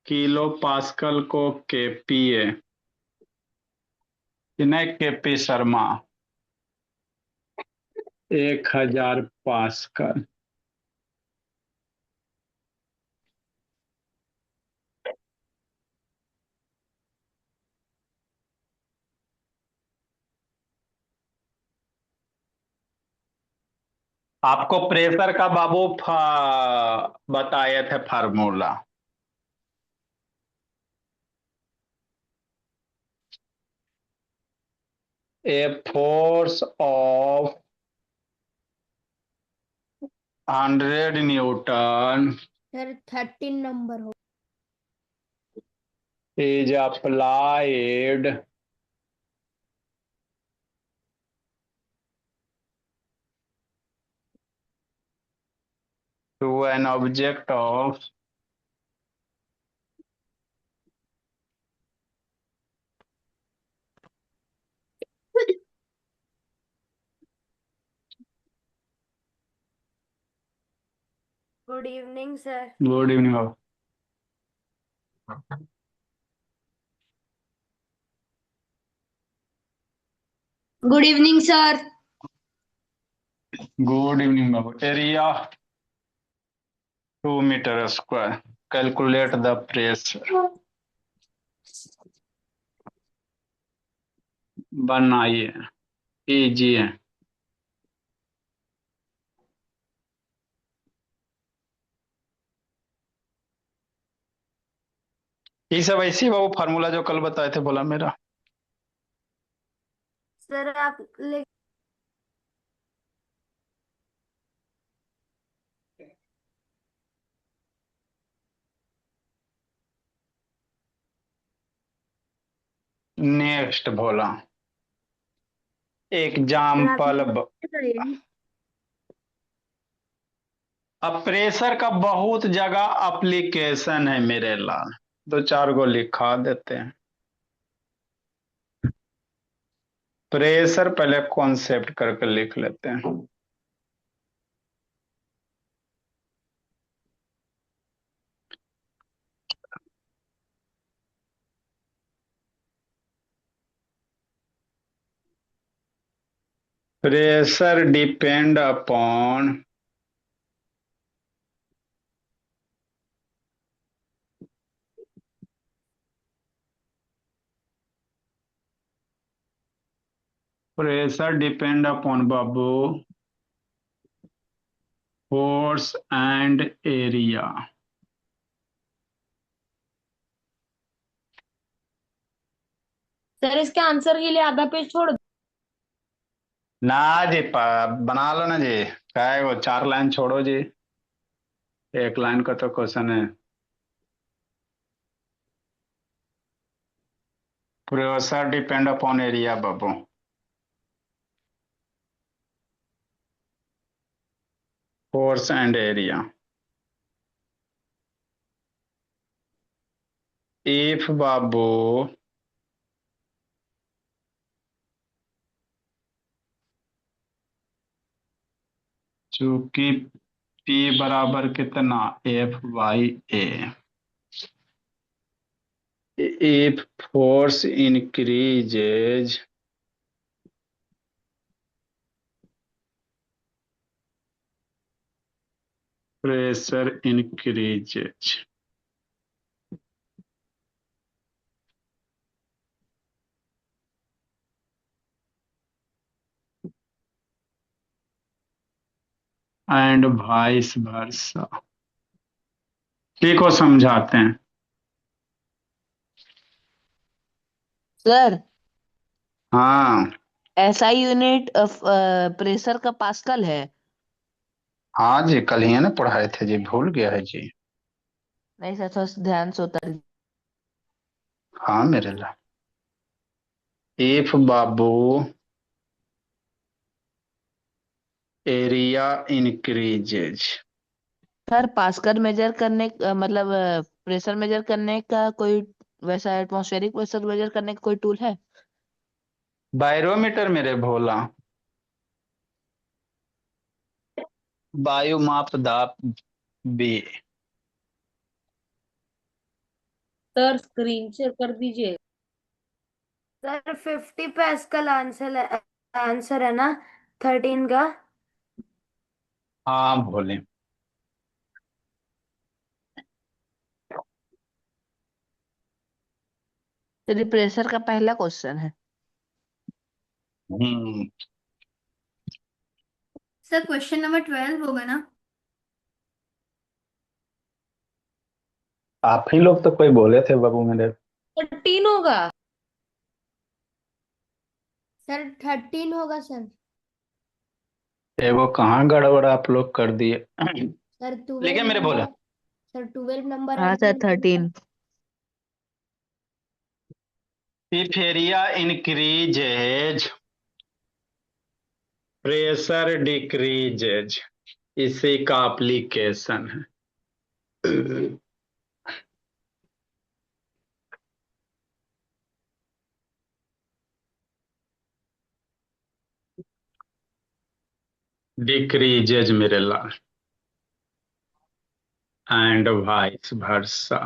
[SPEAKER 1] किलो पास्कल को केपीए, नहीं केपी शर्मा, 1000 पास्कल। आपको प्रेशर का बाबू बताए थे formula. A force of 100 newton
[SPEAKER 6] sir 13 number हो।
[SPEAKER 1] is applied to an object of
[SPEAKER 6] good evening sir.
[SPEAKER 1] Good evening बाबू।
[SPEAKER 9] Good evening sir.
[SPEAKER 1] Good evening बाबू। Area 2 metre square. Calculate the pressure. बनाइए, कीजिए। ये सब ऐसी बाबू फार्मूला जो कल बताए थे बोला मेरा।
[SPEAKER 6] सर आप
[SPEAKER 1] नेक्स्ट बोला एग्जाम्पल। अब प्रेशर का बहुत जगह एप्लीकेशन है मेरे लाल, 2-4 गो लिखा देते हैं। प्रेशर पहले कॉन्सेप्ट करके लिख लेते हैं। Pressure depend upon Babu force and area.
[SPEAKER 9] Sir इसके आंसर के लिए आधा पेज छोड़ दो।
[SPEAKER 1] ना जी, बना लो ना जी। क्या है वो, 4 लाइन छोड़ो जी, 1 लाइन का तो क्वेश्चन है। प्रेशर डिपेंड अपॉन एरिया बाबू। Force and area. इफ बाबू चूंकि P बराबर कितना, F/A। If force increases pressure increases। And vice versa. ठीक को समझाते हैं।
[SPEAKER 9] सर
[SPEAKER 1] हाँ
[SPEAKER 9] एसआई यूनिट प्रेशर का पास्कल है।
[SPEAKER 1] हाँ जी, कल ही ना पढ़ाए थे जी, भूल गया है जी।
[SPEAKER 9] नहीं सर थोड़ा सा ध्यान से उतर।
[SPEAKER 1] हाँ मेरे ला। इफ बाबू area increases.
[SPEAKER 9] Sir pascal measure करने मतलब प्रेशर मेजर करने का कोई वैसा एटमॉस्फेरिक प्रेशर मेजर करने का कोई टूल है?
[SPEAKER 1] बैरोमीटर मेरे भोला। वायु माप दाब बी।
[SPEAKER 9] सर स्क्रीन शेयर कर दीजिए।
[SPEAKER 6] सर 50 पास्कल आंसर है ना 13 का।
[SPEAKER 1] हाँ भोले।
[SPEAKER 9] सर ये प्रेशर का पहला क्वेश्चन है।
[SPEAKER 1] हम्म।
[SPEAKER 6] सर क्वेश्चन नंबर 12 होगा ना?
[SPEAKER 1] आप ही लोग तो कोई बोले थे बाबू मेरे।
[SPEAKER 9] 13 होगा।
[SPEAKER 6] सर 13 होगा सर।
[SPEAKER 1] वो कहाँ गड़बड़ आप लोग कर दिए।
[SPEAKER 6] सर 12
[SPEAKER 1] लेकिन मेरे बोला
[SPEAKER 6] नंबर। सर 12 नंबर
[SPEAKER 9] हाँ
[SPEAKER 6] है
[SPEAKER 9] sir 13।
[SPEAKER 1] If area increases pressure decreases, इसी का एप्लीकेशन है। डिक्रीजेज मेरे लाल, एंड वाइस वर्सा।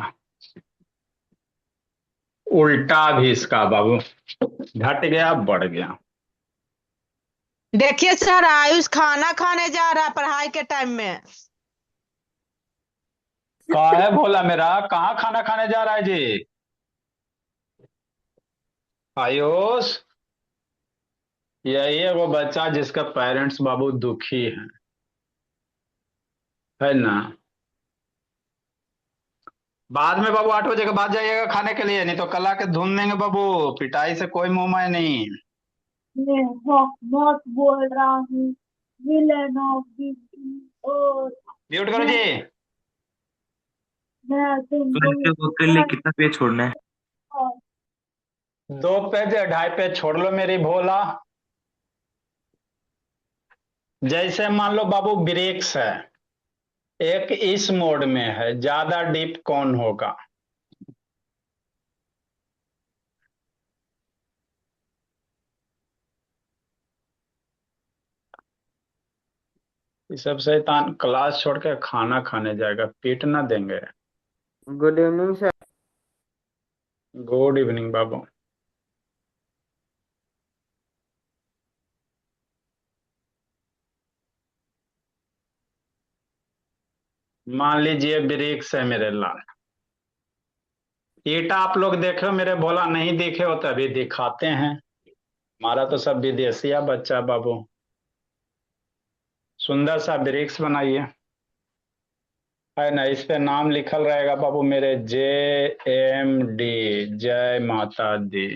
[SPEAKER 1] उल्टा भी इसका बाबू, घट गया बढ़ गया।
[SPEAKER 10] देखिए सर, आयुष खाना खाने जा रहा है पढ़ाई के टाइम में।
[SPEAKER 1] कहा है भोला मेरा, कहाँ खाना खाने जा रहा है जी आयुष? यही है वो बच्चा जिसका पेरेंट्स बाबू दुखी है ना। बाद में बाबू 8 बजे के बाद जाइएगा खाने के लिए, नहीं तो कल आके धूम देंगे बाबू। पिटाई से कोई मुंह में नहीं।
[SPEAKER 6] मैं बहुत बोल रहा हूँ। विलन ऑफ द और
[SPEAKER 1] म्यूट करो जी।
[SPEAKER 6] मैं तुमको
[SPEAKER 2] के लिए कितना पेज छोड़ना है?
[SPEAKER 1] 2 पेज या 2.5 पेज छोड़ लो मेरी भोला। जैसे मान लो बाबू ब्रेक्स है, एक इस मोड में है, ज्यादा डीप कौन होगा? ये सब शैतान क्लास छोड़ के खाना खाने जाएगा, पीट ना देंगे।
[SPEAKER 3] Good evening sir.
[SPEAKER 1] Good evening बाबू। मान लीजिए ब्रेक्स है मेरे लाल। ईटा आप लोग देखे हो मेरे भोला, नहीं देखे हो तो अभी दिखाते हैं। हमारा तो सब विदेशिया बच्चा बाबू। सुंदर सा ब्रिक्स बनाइए, है ना। इस पे नाम लिखल रहेगा बाबू मेरे, JMD, जय माता दी।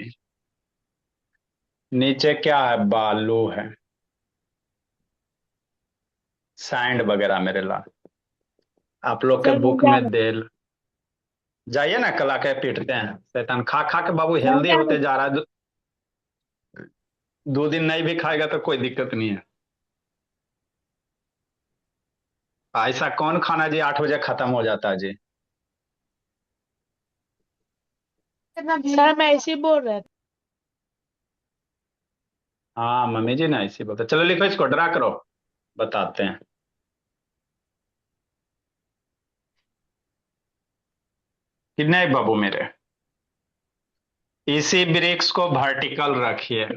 [SPEAKER 1] नीचे क्या है? बालू है, सैंड वगैरह मेरे लाल। आप लोग के बुक में देल जाइए ना, कला के पीटते हैं शैतान। खा खा के बाबू हेल्दी होते जा रहा है। 2 दिन नहीं भी खाएगा तो कोई दिक्कत नहीं है। ऐसा कौन खाना जी 8 बजे खत्म हो जाता है जी?
[SPEAKER 9] सर मैं ऐसे ही बोल रहा था।
[SPEAKER 1] हाँ मम्मी जी ना ऐसी बोलते। चलो लिखो इसको, ड्रा करो, बताते हैं। कितने है बाबू मेरे? इसी ब्रिक्स को वर्टिकल रखिए।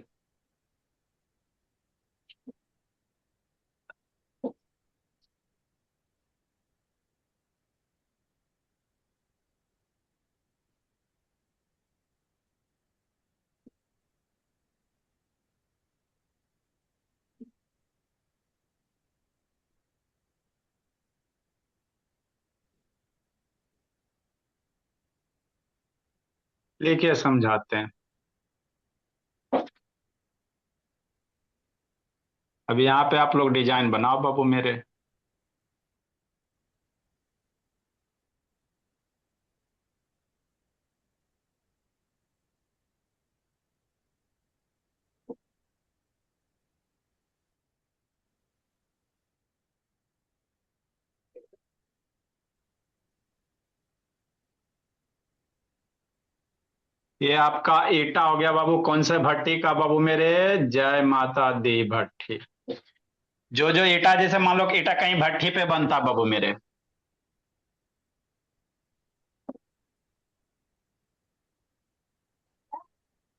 [SPEAKER 1] लिखिए, समझाते हैं। अब यहाँ पे आप लोग डिजाइन बनाओ बाबू मेरे। ये आपका ईटा हो गया बाबू, कौन से भट्टी का बाबू मेरे? जय माता दी भट्टी। जो जो ईटा, जैसे मान लो कि ईटा कहीं भट्टी पे बनता बाबू मेरे,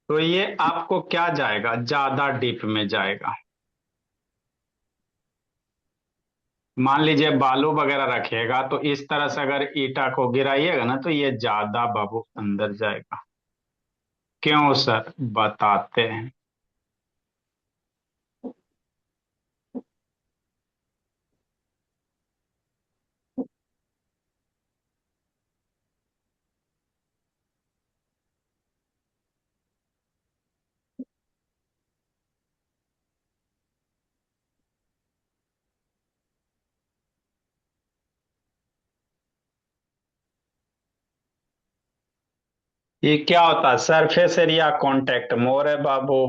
[SPEAKER 1] तो ये आपको क्या जाएगा? ज्यादा डीप में जाएगा। मान लीजिए बालू वगैरह रखिएगा तो इस तरह से अगर ईटा को गिराइएगा ना तो ये ज्यादा बाबू अंदर जाएगा। क्यों सर? बताते हैं। ये क्या होता है? सरफेस एरिया कॉन्टेक्ट मोर है बाबू,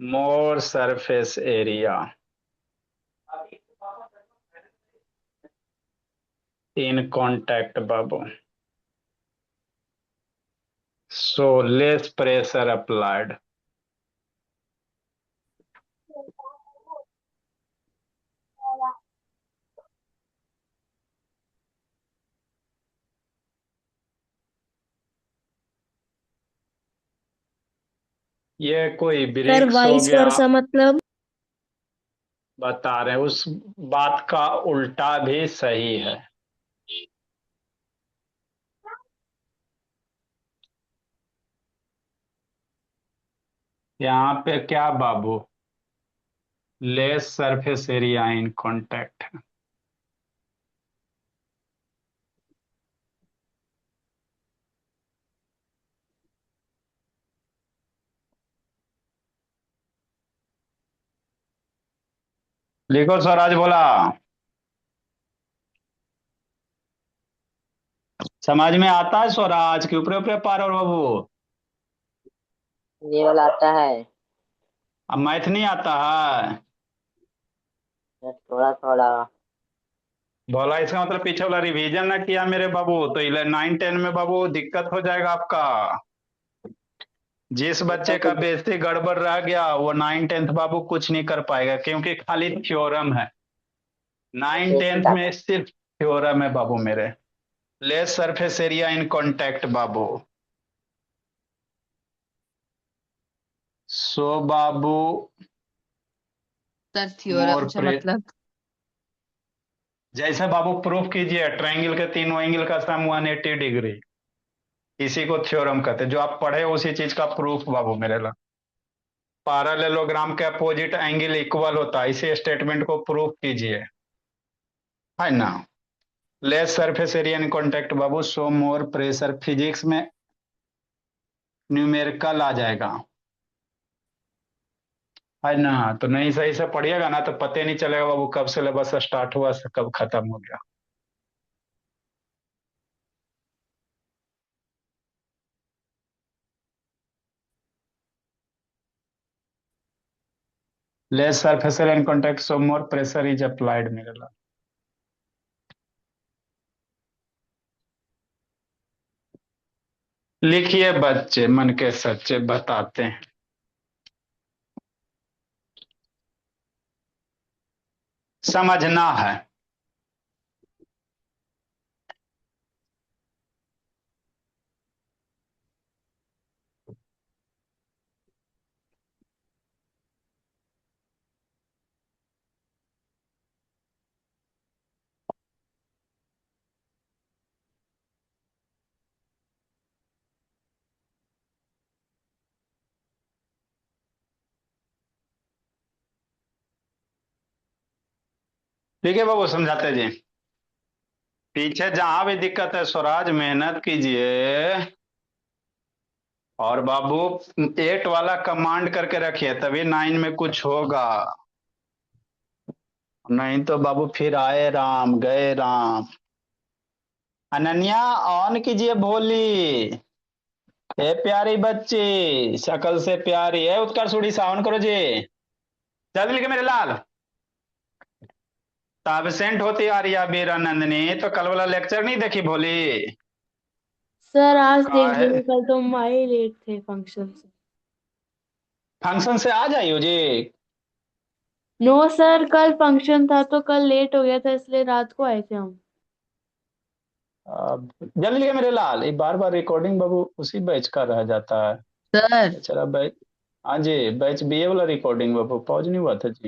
[SPEAKER 1] more surface area in contact बाबू, so less pressure applied. ये कोई
[SPEAKER 6] सर
[SPEAKER 1] ब्रिक्स हो
[SPEAKER 6] वाइस
[SPEAKER 1] गया,
[SPEAKER 6] वर्सा मतलब?
[SPEAKER 1] बता रहे हैं, उस बात का उल्टा भी सही है। यहाँ पे क्या बाबू, less surface area in contact. लिखो स्वराज बोला, समझ में आता है स्वराज के ऊपर ऊपर पार और बाबू?
[SPEAKER 4] ये वाला आता है
[SPEAKER 1] अब मैथ नहीं आता है?
[SPEAKER 4] थोड़ा थोड़ा।
[SPEAKER 1] बोला इसका मतलब पीछे वाला रिवीजन ना किया मेरे बाबू, तो 9 10 में बाबू दिक्कत हो जाएगा आपका। जिस बच्चे का बेसिक गड़बड़ रह गया वो 9 10 बाबू कुछ नहीं कर पाएगा, क्योंकि खाली थ्योरम है। 9 10 में सिर्फ थ्योरम है बाबू मेरे। Less surface area in contact Babu, so Babu
[SPEAKER 9] sir
[SPEAKER 1] more
[SPEAKER 9] theorem से मतलब?
[SPEAKER 1] जैसे बाबू प्रूफ कीजिए, ट्रायंगल के तीनों एंगल का सम 180 डिग्री, इसी को थ्योरम कहते हैं। जो आप पढ़े उसी चीज का प्रूफ बाबू मेरे ला। पैरेललोग्राम के अपोजिट एंगल इक्वल होता है, इसी स्टेटमेंट को प्रूफ कीजिए, है ना। Less surface area in contact Babu, so more pressure, physics में न्यूमेरिकल आ जाएगा, है ना। तो नहीं सही से पढ़िएगा ना तो पता नहीं चलेगा बाबू कब सिलेबस स्टार्ट हुआ से कब खत्म हो गया। Less surface area in contact, so more pressure is applied मेरे ला। लिखिए बच्चे, मन के सच्चे बताते हैं। समझना है। ठीक है बाबू, समझाते जी। पीछे जहां भी दिक्कत है स्वराज मेहनत कीजिए, और बाबू 8 वाला कमांड करके रखिए, तभी 9 में कुछ होगा। नहीं तो बाबू फिर आए राम गए राम। अनन्या ऑन कीजिए भोली, ए प्यारी बच्ची, शकल से प्यारी है। उत्कर्ष उड़ीसा ऑन करो जी, जल्दी लिखे मेरे लाल। एबसेंट होती आ रही है बीरा नंदनी, तो कल वाला लेक्चर नहीं देखी भोली?
[SPEAKER 6] सर आज देख
[SPEAKER 1] काहे?
[SPEAKER 6] लेंगे, कल तो हम आए लेट थे फंक्शन से।
[SPEAKER 1] फंक्शन से आ जाइयो जी।
[SPEAKER 6] नो सर, कल फंक्शन था तो कल लेट हो गया था, इसलिए रात को आए थे हम।
[SPEAKER 1] अब जल्दी लिखे मेरे लाल, ये बार बार रिकॉर्डिंग बाबू उसी बैच का रह जाता है।
[SPEAKER 9] सर
[SPEAKER 1] चला बैच, हाँ जी बैच बीए वाला रिकॉर्डिंग बाबू पॉज नहीं हुआ था जी।